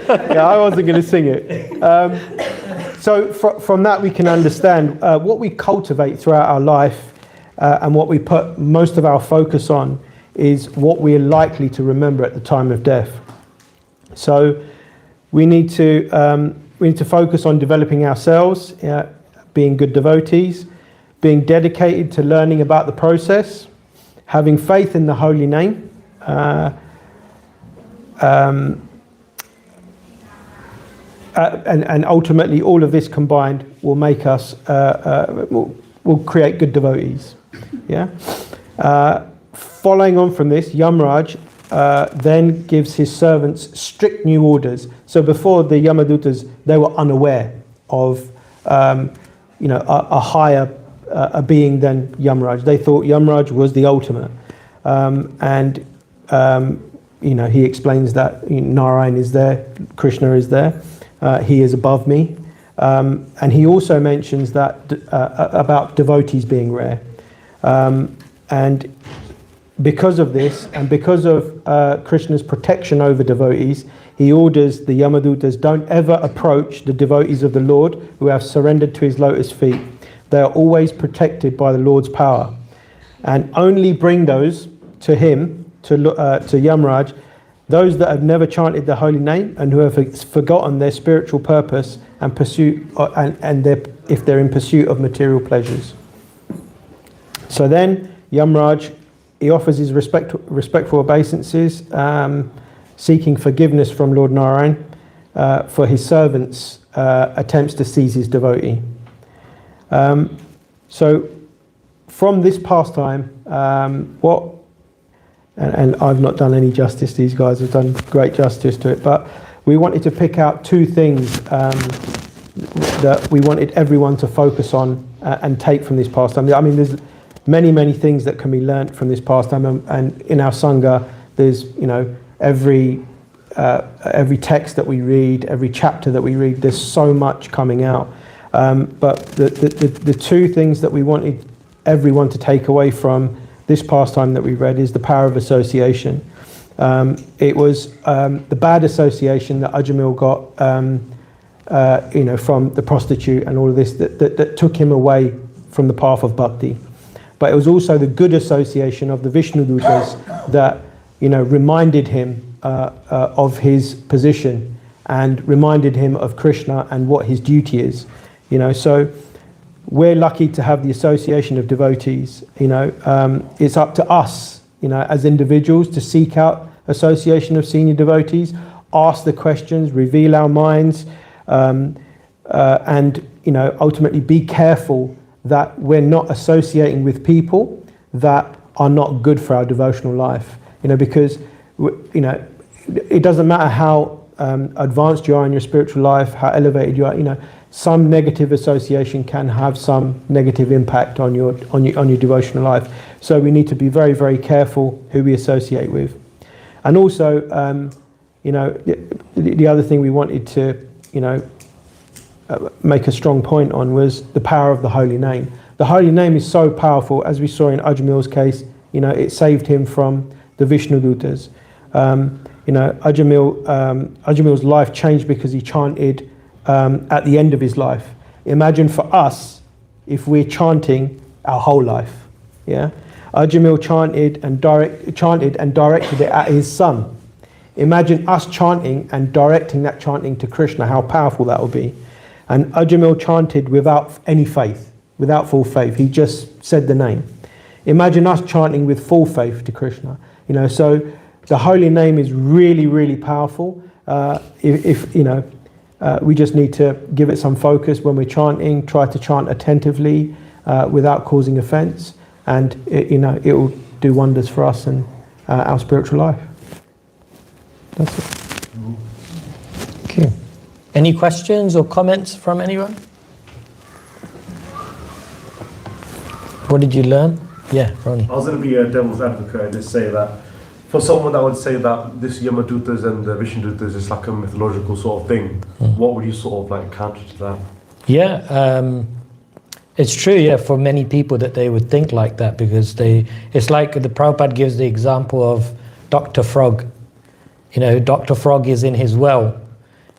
I wasn't going to sing it. So from that we can understand what we cultivate throughout our life and what we put most of our focus on is what we are likely to remember at the time of death. So we need to focus on developing ourselves, being good devotees, being dedicated to learning about the process, having faith in the holy name, and ultimately all of this combined will make us will create good devotees. Following on from this, Yamraj then gives his servants strict new orders. So before the Yamadutas, they were unaware of a higher being than Yamraj. They thought Yamraj was the ultimate, he explains that Narayan is there, Krishna is there, he is above me, and he also mentions that about devotees being rare, and because of this, and because of Krishna's protection over devotees, he orders the Yamadutas, don't ever approach the devotees of the Lord who have surrendered to his lotus feet. They are always protected by the Lord's power. And only bring those to him, to Yamraj, those that have never chanted the holy name and who have forgotten their spiritual purpose and pursuit, if they're in pursuit of material pleasures. So then Yamraj, he offers his respectful obeisances, seeking forgiveness from Lord Narayan for his servants' attempts to seize his devotee. So from this pastime, and I've not done any justice, these guys have done great justice to it, but we wanted to pick out two things that we wanted everyone to focus on and take from this pastime. I mean, there's many things that can be learnt from this pastime, and in our Sangha, there's, every text that we read, every chapter that we read, there's so much coming out. But the two things that we wanted everyone to take away from this pastime that we read is the power of association. It was the bad association that Ajamila got, from the prostitute and all of this that took him away from the path of bhakti. But it was also the good association of the Vishnudutas that, reminded him of his position and reminded him of Krishna and what his duty is. So we're lucky to have the association of devotees. It's up to us, as individuals, to seek out association of senior devotees, ask the questions, reveal our minds, and ultimately be careful that we're not associating with people that are not good for our devotional life. Because it doesn't matter how advanced you are in your spiritual life, how elevated you are. Some negative association can have some negative impact on your devotional life. So we need to be very, very careful who we associate with. And also, the other thing we wanted to, make a strong point on was the power of the holy name. The holy name is so powerful, as we saw in Ajamila's case. It saved him from the Vishnudutas. Ajamila's life changed because he chanted at the end of his life. Imagine for us if we're chanting our whole life. Ajamila chanted and directed it at his son. Imagine us chanting and directing that chanting to Krishna, how powerful that would be. And Ajamila chanted without any faith, without full faith. He just said the name. Imagine us chanting with full faith to Krishna. So the holy name is really, really powerful. We just need to give it some focus when we're chanting. Try to chant attentively, without causing offence, and it will do wonders for us and our spiritual life. That's it. Okay. Any questions or comments from anyone? What did you learn? Yeah, Ronnie. I was going to be a devil's advocate and just say that for someone that would say that this Yamadutas and the Vishnudutas is like a mythological sort of thing, what would you sort of like counter to that? Yeah, it's true, yeah, for many people that they would think like that because it's like the Prabhupada gives the example of Dr. Frog. You know, Dr. Frog is in his well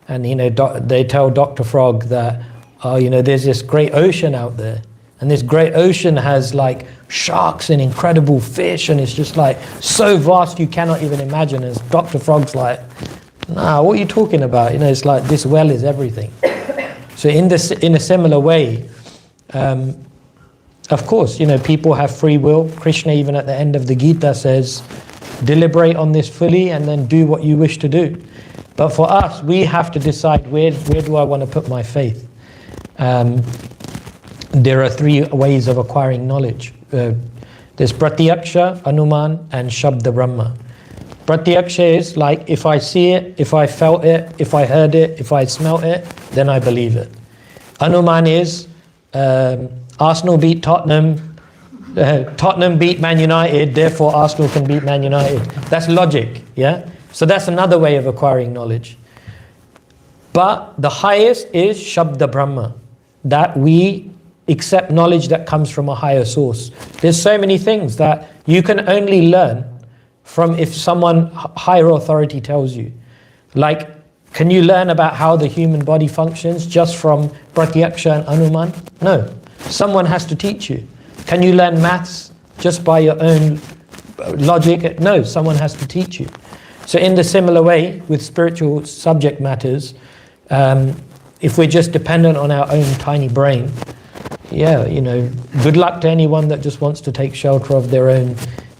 and, you know, they tell Dr. Frog that, oh, you know, there's this great ocean out there. And this great ocean has like sharks and incredible fish and it's just like so vast you cannot even imagine. And Dr. Frog's like, nah, what are you talking about? You know, it's like this well is everything. So in a similar way, of course, you know, people have free will. Krishna even at the end of the Gita says, deliberate on this fully and then do what you wish to do. But for us, we have to decide where do I want to put my faith. There are three ways of acquiring knowledge. There's Pratyaksha, Anuman, and Shabda Brahma. Pratyaksha is like if I see it, if I felt it, if I heard it, if I smelt it, then I believe it. Anuman is Arsenal beat Tottenham, Tottenham beat Man United, therefore Arsenal can beat Man United. That's logic, yeah? So that's another way of acquiring knowledge. But the highest is Shabda Brahma, that we accept knowledge that comes from a higher source. There's so many things that you can only learn from if someone higher authority tells you. Like, can you learn about how the human body functions just from Pratyaksha and Anuman? No. Someone has to teach you. Can you learn maths just by your own logic? No, someone has to teach you. So in the similar way, with spiritual subject matters, if we're just dependent on our own tiny brain, yeah, you know, good luck to anyone that just wants to take shelter of their own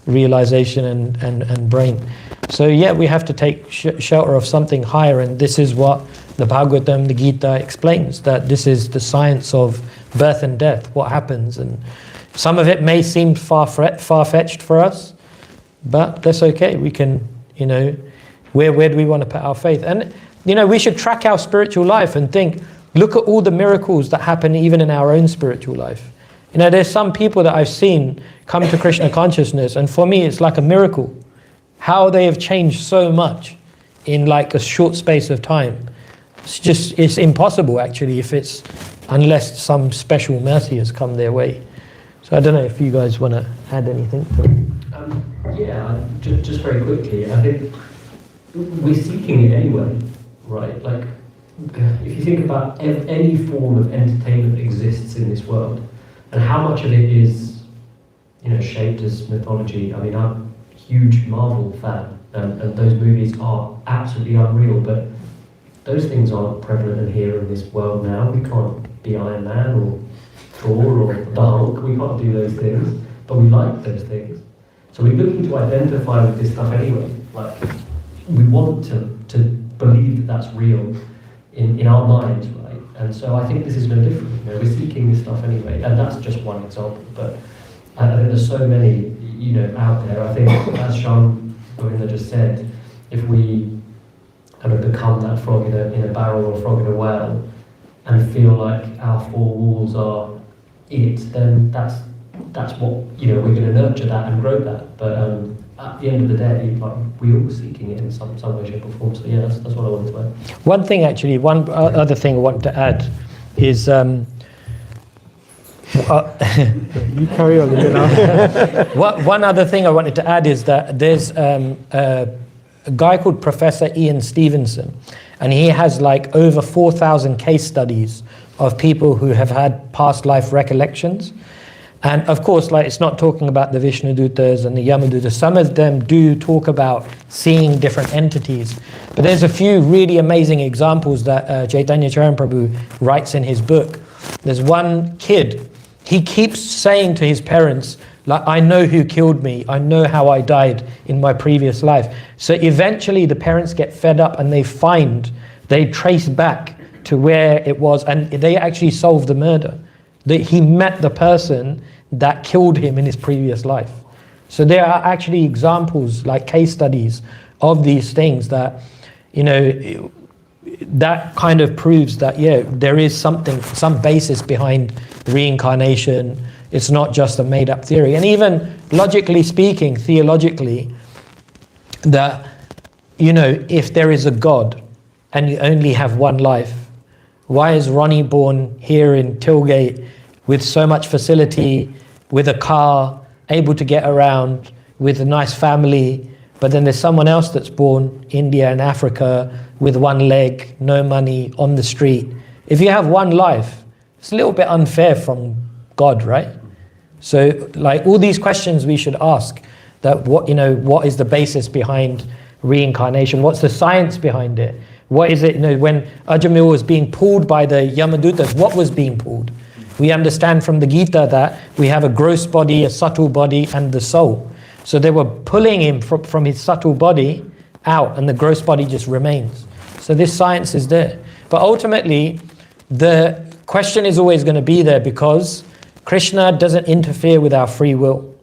realization and brain. So yeah, we have to take shelter of something higher, and this is what the Bhagavatam, the Gita explains, that this is the science of birth and death, what happens. And some of it may seem far-fetched for us, but that's okay. We can, you know, where do we want to put our faith? And, you know, we should track our spiritual life and think, look at all the miracles that happen even in our own spiritual life. You know, there's some people that I've seen come to Krishna consciousness, and for me it's like a miracle. How they have changed so much in like a short space of time. It's impossible actually unless some special mercy has come their way. So I don't know if you guys want to add anything. Yeah, just very quickly, I think we're seeking it anyway, right? Like, if you think about any form of entertainment that exists in this world, and how much of it is, you know, shaped as mythology. I mean, I'm a huge Marvel fan, and those movies are absolutely unreal, but those things aren't prevalent here in this world now. We can't be Iron Man or Thor or the Hulk. We can't do those things, but we like those things. So we're looking to identify with this stuff anyway. Like, we want to believe that that's real in our minds, right? And so I think this is no different. You know, we're seeking this stuff anyway, and that's just one example. But I think there's so many, you know, out there. I think, as Shyam, Govinda just said, if we kind of become that frog in a barrel or frog in a well, and feel like our four walls are it, then that's what, you know, we're going to nurture that and grow that. But at the end of the day, like, we're all seeking it in some way, shape or form. So yeah, that's what I wanted to add. One thing actually, one other thing I wanted to add is You carry on. You know. one other thing I wanted to add is that there's a guy called Professor Ian Stevenson, and he has like over 4,000 case studies of people who have had past life recollections. And of course, like, it's not talking about the Vishnudutas and the Yamadutas. Some of them do talk about seeing different entities. But there's a few really amazing examples that Chaitanya Charan Prabhu writes in his book. There's one kid, he keeps saying to his parents, like, I know who killed me, I know how I died in my previous life. So eventually the parents get fed up and they trace back to where it was, and they actually solve the murder. He met the person that killed him in his previous life. So there are actually examples, like case studies of these things that, you know, that kind of proves that, yeah, there is something, some basis behind reincarnation. It's not just a made-up theory. And even logically speaking, theologically, that, you know, if there is a God and you only have one life, why is Ronnie born here in Tilgate with so much facility, with a car, able to get around, with a nice family, but then there's someone else that's born India and Africa with one leg, no money, on the street? If you have one life, it's a little bit unfair from God, right? So, like, all these questions we should ask, that what, you know, what is the basis behind reincarnation? What's the science behind it? What is it, you know, when Ajamila was being pulled by the Yamadutas, what was being pulled? We understand from the Gita that we have a gross body, a subtle body, and the soul. So they were pulling him from his subtle body out, and the gross body just remains. So this science is there. But ultimately, the question is always going to be there, because Krishna doesn't interfere with our free will.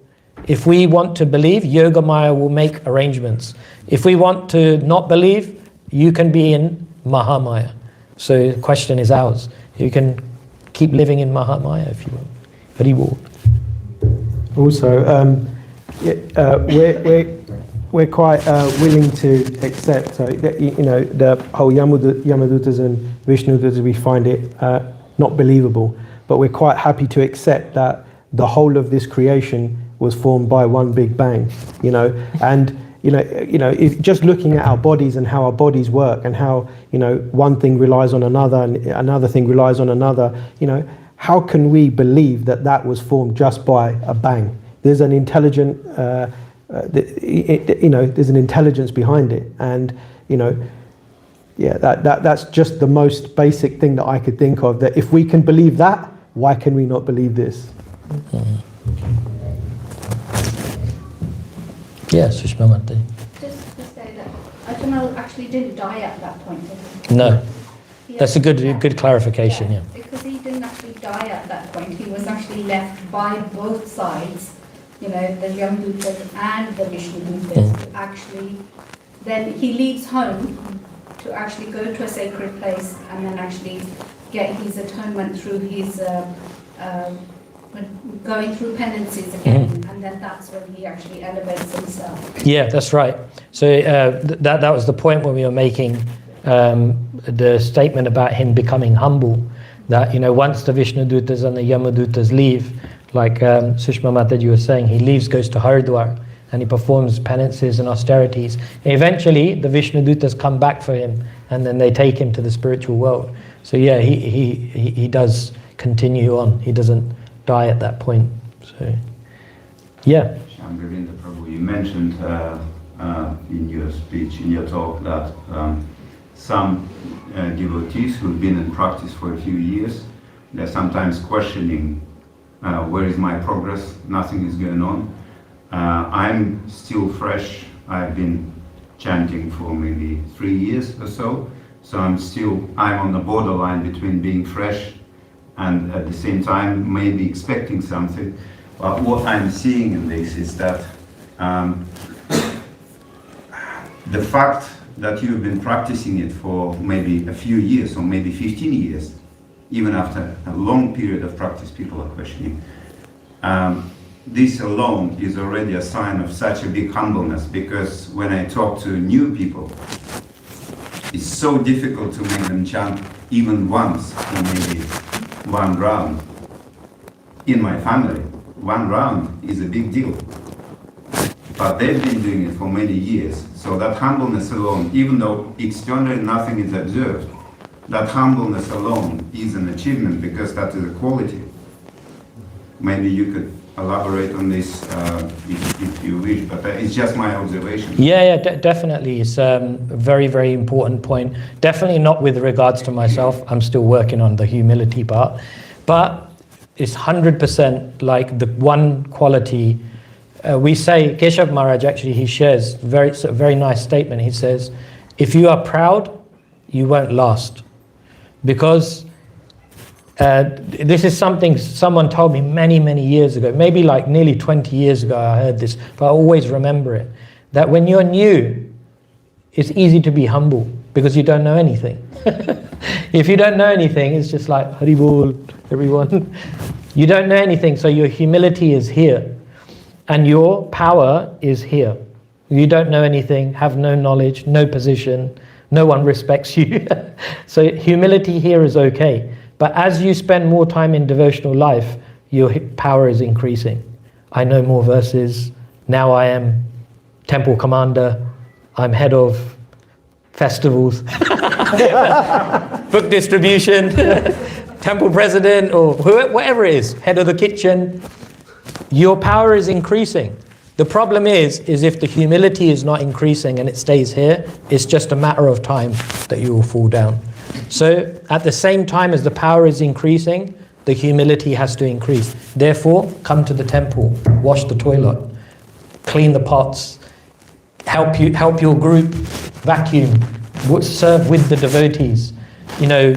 If we want to believe, Yogamaya will make arrangements. If we want to not believe, you can be in Mahamaya. So the question is ours. You can keep living in Mahamaya if you want. But he will. Also, we're quite willing to accept, you know, the whole Yamadutas and Vishnudutas, we find it not believable, but we're quite happy to accept that the whole of this creation was formed by one big bang, you know, and if just looking at our bodies and how our bodies work, and how, you know, one thing relies on another and another thing relies on another, you know, how can we believe that that was formed just by a bang? There's an intelligent, you know, there's an intelligence behind it, and, you know, yeah, that's just the most basic thing that I could think of. That if we can believe that, why can we not believe this? Yes, Sushma Mate. Just to say that Ajamila actually didn't die at that point, did he? No, He that's a actually good clarification. Yeah. Because he didn't actually die at that point. He was actually left by both sides, you know, the Yamadutas and the Vishnudutas, to actually, then he leaves home to actually go to a sacred place and then actually get his atonement through his going through penances again, and then that's when he actually elevates himself. Yeah, that's right. So that was the point when we were making the statement about him becoming humble. That, you know, once the Vishnudutas and the Yamadutas leave, like Sushma Mataji was saying, he leaves, goes to Haridwar, and he performs penances and austerities. And eventually, the Vishnudutas come back for him, and then they take him to the spiritual world. So yeah, he does continue on. He doesn't die at that point. So yeah. Shyam, Govinda Prabhu, you mentioned in your speech, in your talk, that some devotees who've been in practice for a few years, they're sometimes questioning, where is my progress? Nothing is going on. I'm still fresh. I've been chanting for maybe 3 years or so. So I'm on the borderline between being fresh and at the same time maybe expecting something. But what I'm seeing in this is that the fact that you've been practicing it for maybe a few years or maybe 15 years, even after a long period of practice, people are questioning. This alone is already a sign of such a big humbleness, because when I talk to new people, it's so difficult to make them chant even once or maybe one round. In my family, one round is a big deal. But they've been doing it for many years. So that humbleness alone, even though externally nothing is observed, that humbleness alone is an achievement, because that is a quality. Maybe you could elaborate on this if you wish, but it's just my observation. Yeah, definitely. It's a very, very important point. Definitely not with regards to myself. I'm still working on the humility part. But it's 100% like the one quality. We say, Keshav Maharaj actually, he shares a very nice statement. He says, if you are proud, you won't last. Because this is something someone told me many, many years ago, maybe like nearly 20 years ago I heard this, but I always remember it, that when you're new, it's easy to be humble. because you don't know anything. If you don't know anything, it's just like, Haribol, everyone. You don't know anything, so your humility is here. And your power is here. You don't know anything, have no knowledge, no position, no one respects you. So humility here is okay. But as you spend more time in devotional life, your power is increasing. I know more verses. Now I am temple commander. I'm head of festivals, book distribution, temple president, or whatever it is, head of the kitchen. Your power is increasing. The problem is if the humility is not increasing and it stays here, it's just a matter of time that you will fall down. So at the same time as the power is increasing, the humility has to increase. Therefore, come to the temple, wash the toilet, clean the pots, help your group vacuum, serve with the devotees. You know,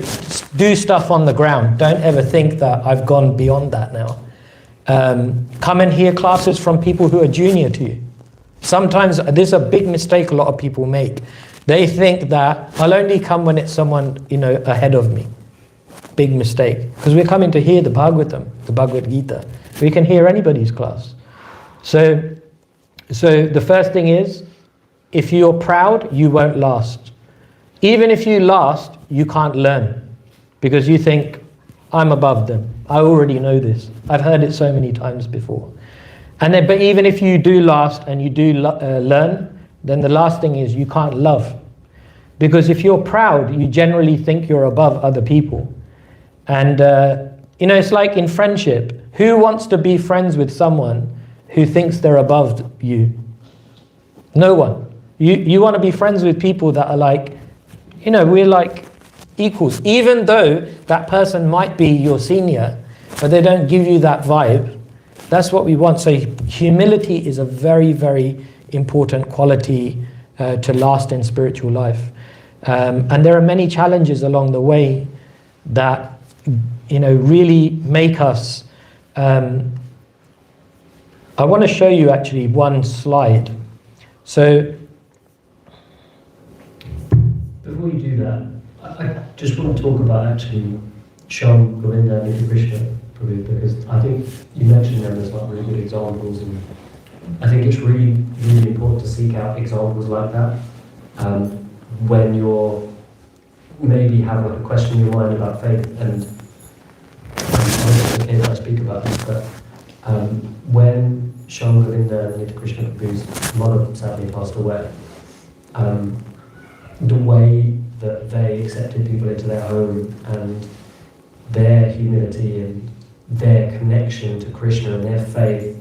do stuff on the ground. Don't ever think that I've gone beyond that now. Come and hear classes from people who are junior to you. Sometimes this is a big mistake a lot of people make. They think that I'll only come when it's someone, you know, ahead of me. Big mistake. Because we're coming to hear the Bhagavatam, the Bhagavad Gita. We can hear anybody's class. So the first thing is, if you're proud, you won't last. Even if you last, you can't learn. Because you think, I'm above them. I already know this. I've heard it so many times before. And then, but even if you do last and you do learn, then the last thing is you can't love. Because if you're proud, you generally think you're above other people. And, you know, it's like in friendship. Who wants to be friends with someone who thinks they're above you? No one. You want to be friends with people that are like, you know, we're like equals. Even though that person might be your senior, but they don't give you that vibe. That's what we want. So humility is a very, very important quality to last in spiritual life. And there are many challenges along the way that, you know, really make us... I want to show you actually one slide. So, before you do that, I just want to talk about actually Shyam, Govinda, and Nitya Krishna, probably, because I think you mentioned them as like really good examples, and I think it's really, really important to seek out examples like that when you're maybe have like a question in your mind about faith, and it's okay that I speak about this, but when Shyam, Govinda, and Nitya Krishna Prabhu's mother sadly passed away, the way that they accepted people into their home and their humility and their connection to Krishna and their faith,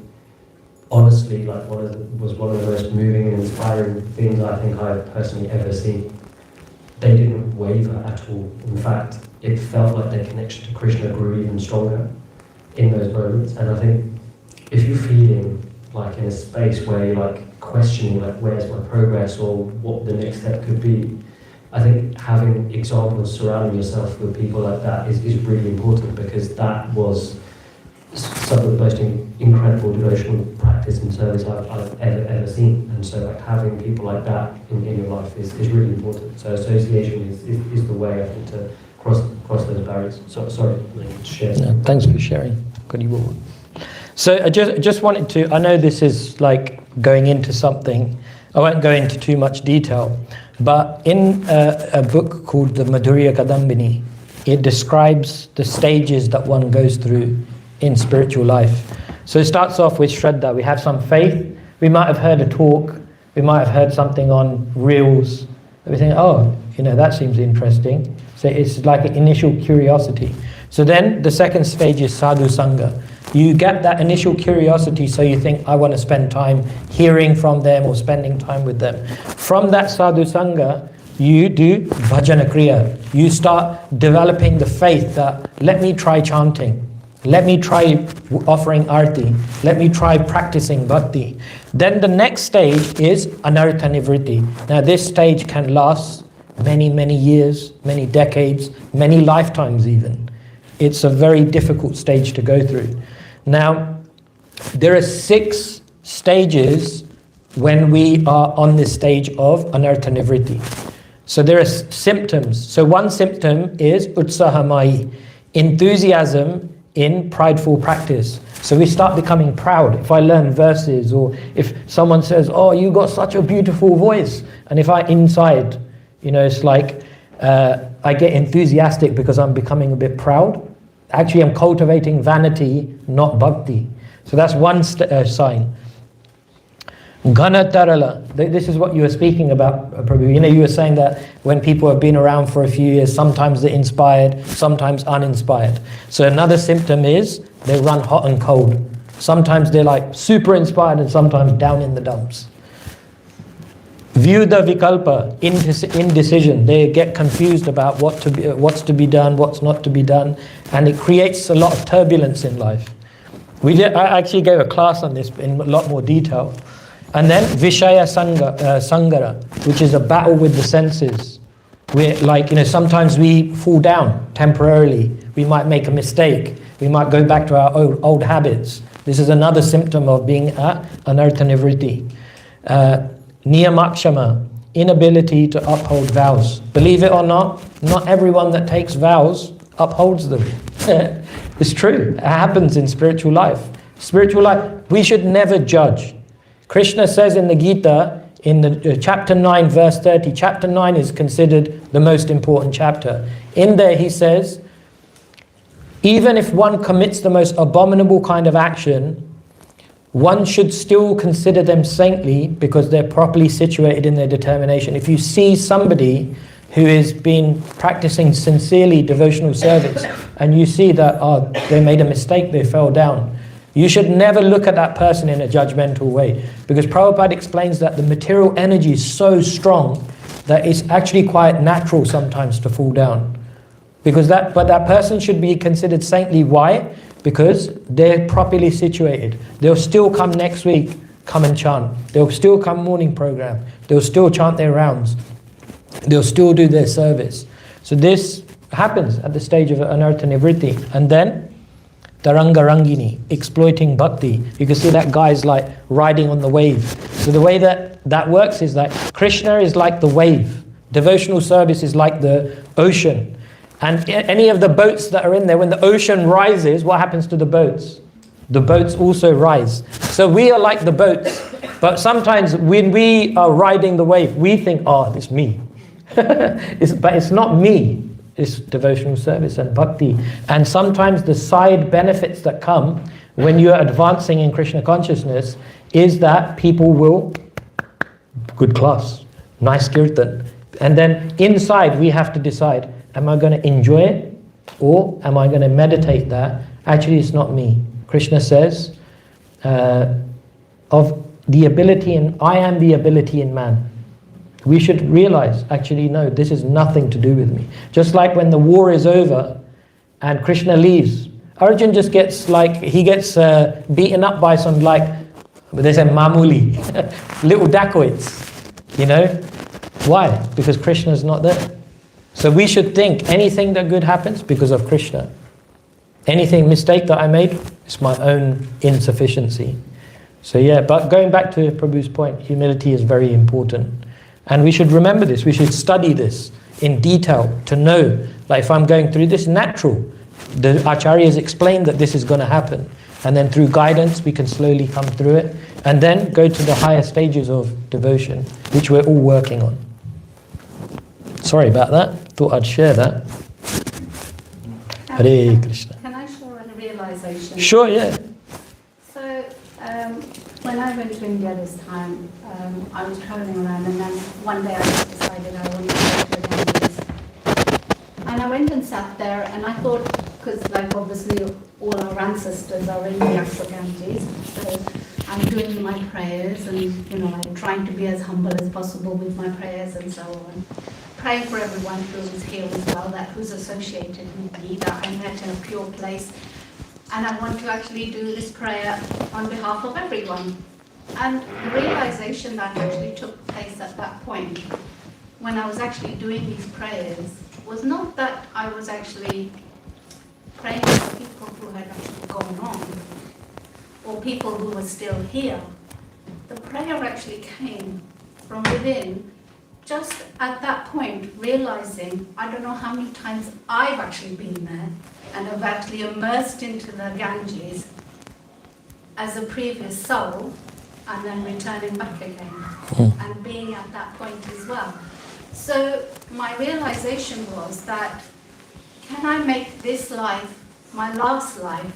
honestly, like was one of the most moving and inspiring things I think I've personally ever seen. They didn't waver at all. In fact, it felt like their connection to Krishna grew even stronger in those moments. And I think if you're feeling like in a space where you're like questioning like where's my progress or what the next step could be, I think having examples surrounding yourself with people like that is really important, because that was some of the most incredible devotional practice and service I've ever seen. And so like having people like that in your life is really important. So association is the way I think to cross those barriers. So sorry, share. No, thanks for sharing. So I just wanted to, I know this is like going into something, I won't go into too much detail, but in a book called the Madhurya Kadambini, it describes the stages that one goes through in spiritual life. So it starts off with Shraddha. We have some faith. We might have heard a talk. We might have heard something on reels. We think, oh, you know, that seems interesting. So it's like an initial curiosity. So then the second stage is sadhu sangha. You get that initial curiosity, so you think, I want to spend time hearing from them or spending time with them. From that sadhu sangha, you do bhajana kriya. You start developing the faith that, let me try chanting. Let me try offering arti. Let me try practicing bhakti. Then the next stage is anartha nivritti. Now this stage can last many, many years, many decades, many lifetimes even. It's a very difficult stage to go through. Now, there are 6 stages when we are on this stage of anartha nivritti. So there are symptoms. So one symptom is utsahamai, enthusiasm in prideful practice. So we start becoming proud. If I learn verses, or if someone says, oh, you got such a beautiful voice, and if I inside, it's like I get enthusiastic because I'm becoming a bit proud. Actually, I'm cultivating vanity, not bhakti. So that's one sign. Ganatarala. This is what you were speaking about, Prabhu. You were saying that when people have been around for a few years, sometimes they're inspired, sometimes uninspired. So another symptom is they run hot and cold. Sometimes they're like super inspired and sometimes down in the dumps. Vyuda vikalpa, indecision. They get confused about what's to be done, what's not to be done, and it creates a lot of turbulence in life. I actually gave a class on this in a lot more detail. And then Vishaya Sangara, which is a battle with the senses. We're sometimes we fall down temporarily. We might make a mistake. We might go back to our old habits. This is another symptom of being at anartha nivritti. Niyamakshama, inability to uphold vows. Believe it or not everyone that takes vows upholds them. It's true. It happens in spiritual life. Spiritual life, we should never judge. Krishna says in the Gita, in the chapter 9, verse 30, chapter 9 is considered the most important chapter. In there he says, even if one commits the most abominable kind of action, one should still consider them saintly because they're properly situated in their determination. If you see somebody who has been practicing sincerely devotional service and you see that they made a mistake, they fell down, you should never look at that person in a judgmental way, because Prabhupada explains that the material energy is so strong that it's actually quite natural sometimes to fall down. But that person should be considered saintly. Why? Because they're properly situated. They'll still come next week, come and chant. They'll still come morning program. They'll still chant their rounds. They'll still do their service. So this happens at the stage of anartha nivritti. And then Taranga Rangini, exploiting bhakti. You can see that guy's like riding on the wave. So the way that works is that Krishna is like the wave. Devotional service is like the ocean. And any of the boats that are in there, when the ocean rises, what happens to the boats? The boats also rise. So we are like the boats. But sometimes when we are riding the wave, we think, oh, it's me. But it's not me. It's devotional service and bhakti. And sometimes the side benefits that come when you're advancing in Krishna consciousness is that people will, good class, nice kirtan. And then inside we have to decide, am I going to enjoy it or am I going to meditate that actually it's not me? Krishna says, of the ability I am the ability in man. We should realize, actually, no, this is nothing to do with me. Just like when the war is over and Krishna leaves, Arjun just gets beaten up by some they say mamuli, little dacoits, Why? Because Krishna is not there. So we should think anything that good happens because of Krishna. Anything mistake that I made, it's my own insufficiency. So but going back to Prabhu's point, humility is very important. And we should remember this, we should study this in detail to know, if I'm going through this, natural. The Acharyas explained that this is going to happen. And then through guidance, we can slowly come through it. And then go to the higher stages of devotion, which we're all working on. Sorry about that. Thought I'd share that. Hare Krishna. Can I share a realization? Sure, yeah. So, when I went to India this time, I was traveling around, and then one day I just decided I wanted to go to a Ganges. And I went and sat there, and I thought, because obviously all our ancestors are in the Yatra Ganges, so I'm doing my prayers, and I'm trying to be as humble as possible with my prayers and so on. Praying for everyone who is here as well, who's associated with me, that I'm at a pure place. And I want to actually do this prayer on behalf of everyone. And the realization that actually took place at that point, when I was actually doing these prayers, was not that I was actually praying for people who had actually gone on, or people who were still here. The prayer actually came from within just at that point, realizing, I don't know how many times I've actually been there and have actually immersed into the Ganges as a previous soul and then returning back again and being at that point as well. So my realization was that, can I make this life, my last life,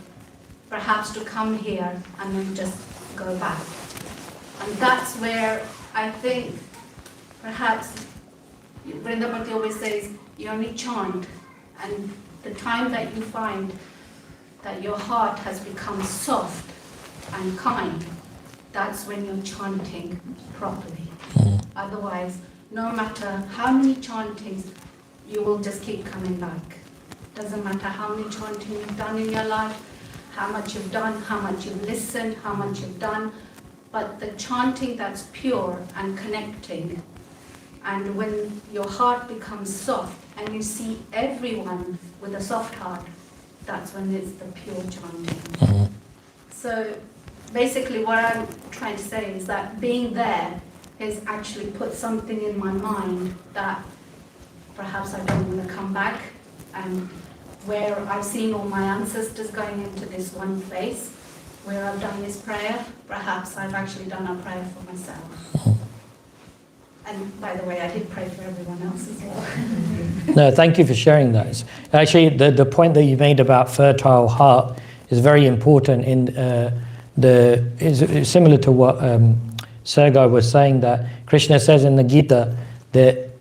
perhaps to come here and then just go back? And that's where I think perhaps Vrindamati always says, you only chant, and the time that you find that your heart has become soft and kind, that's when you're chanting properly. Otherwise, no matter how many chantings, you will just keep coming back. Doesn't matter how many chanting you've done in your life, how much you've done, how much you've listened, how much you've done, but the chanting that's pure and connecting, and when your heart becomes soft and you see everyone with a soft heart, that's when it's the pure chanting. So basically what I'm trying to say is that being there has actually put something in my mind that perhaps I don't want to come back, and where I've seen all my ancestors going into this one place where I've done this prayer, perhaps I've actually done a prayer for myself. And by the way, I did pray for everyone else as well. No, thank you for sharing that. Actually, the point that you made about fertile heart is very important. It's similar to what Sergei was saying, that Krishna says in the Gita that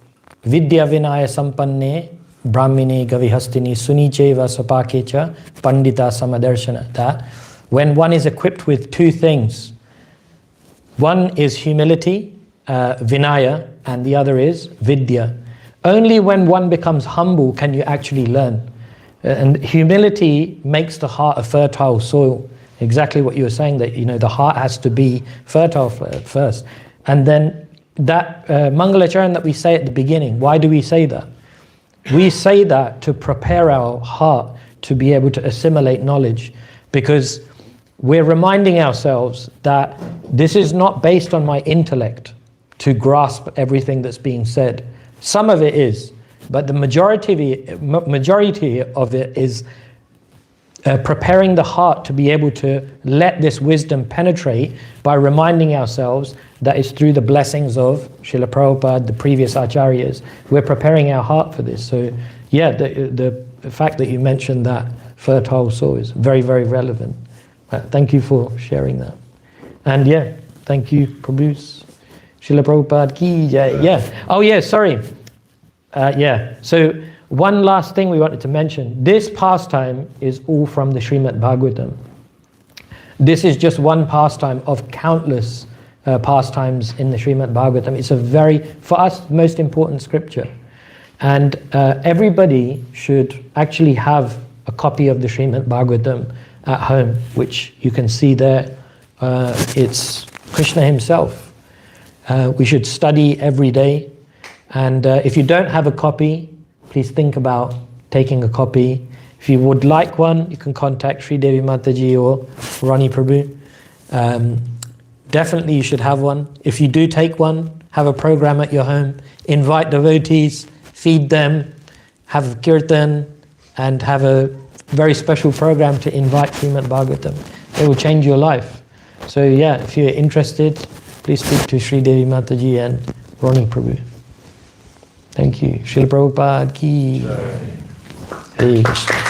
Vidya Vinaya Sampanne Brahmini Gavihastini Sunicheva Sapakecha Pandita Samadarshana, that when one is equipped with two things, one is humility, Vinaya, and the other is Vidya. Only when one becomes humble can you actually learn. And humility makes the heart a fertile soil. Exactly what you were saying, that the heart has to be fertile first. And then that Mangalacharan that we say at the beginning, why do we say that? We say that to prepare our heart to be able to assimilate knowledge, because we're reminding ourselves that this is not based on my intellect to grasp everything that's being said. Some of it is, but the majority of it is preparing the heart to be able to let this wisdom penetrate by reminding ourselves that it's through the blessings of Srila Prabhupada, the previous acharyas. We're preparing our heart for this. So yeah, the fact that you mentioned that fertile soil is very, very relevant. Thank you for sharing that. And yeah, thank you, Prabhu. Srila Prabhupada ki jai. Yeah. Oh yeah, sorry. Yeah. So one last thing we wanted to mention. This pastime is all from the Srimad Bhagavatam. This is just one pastime of countless pastimes in the Srimad Bhagavatam. It's a very, for us, most important scripture. And everybody should actually have a copy of the Srimad Bhagavatam at home, which you can see there. It's Krishna himself. We should study every day. And if you don't have a copy, please think about taking a copy. If you would like one, you can contact Sri Devi Mataji or Rani Prabhu. Definitely you should have one. If you do take one, have a program at your home, invite devotees, feed them, have a kirtan, and have a very special program to invite Srimad Bhagavatam. It will change your life. So yeah, if you're interested, please speak to Sri Devi Mataji and Rani Prabhu. Thank you. Srila Prabhupada ki. Hare Krishna.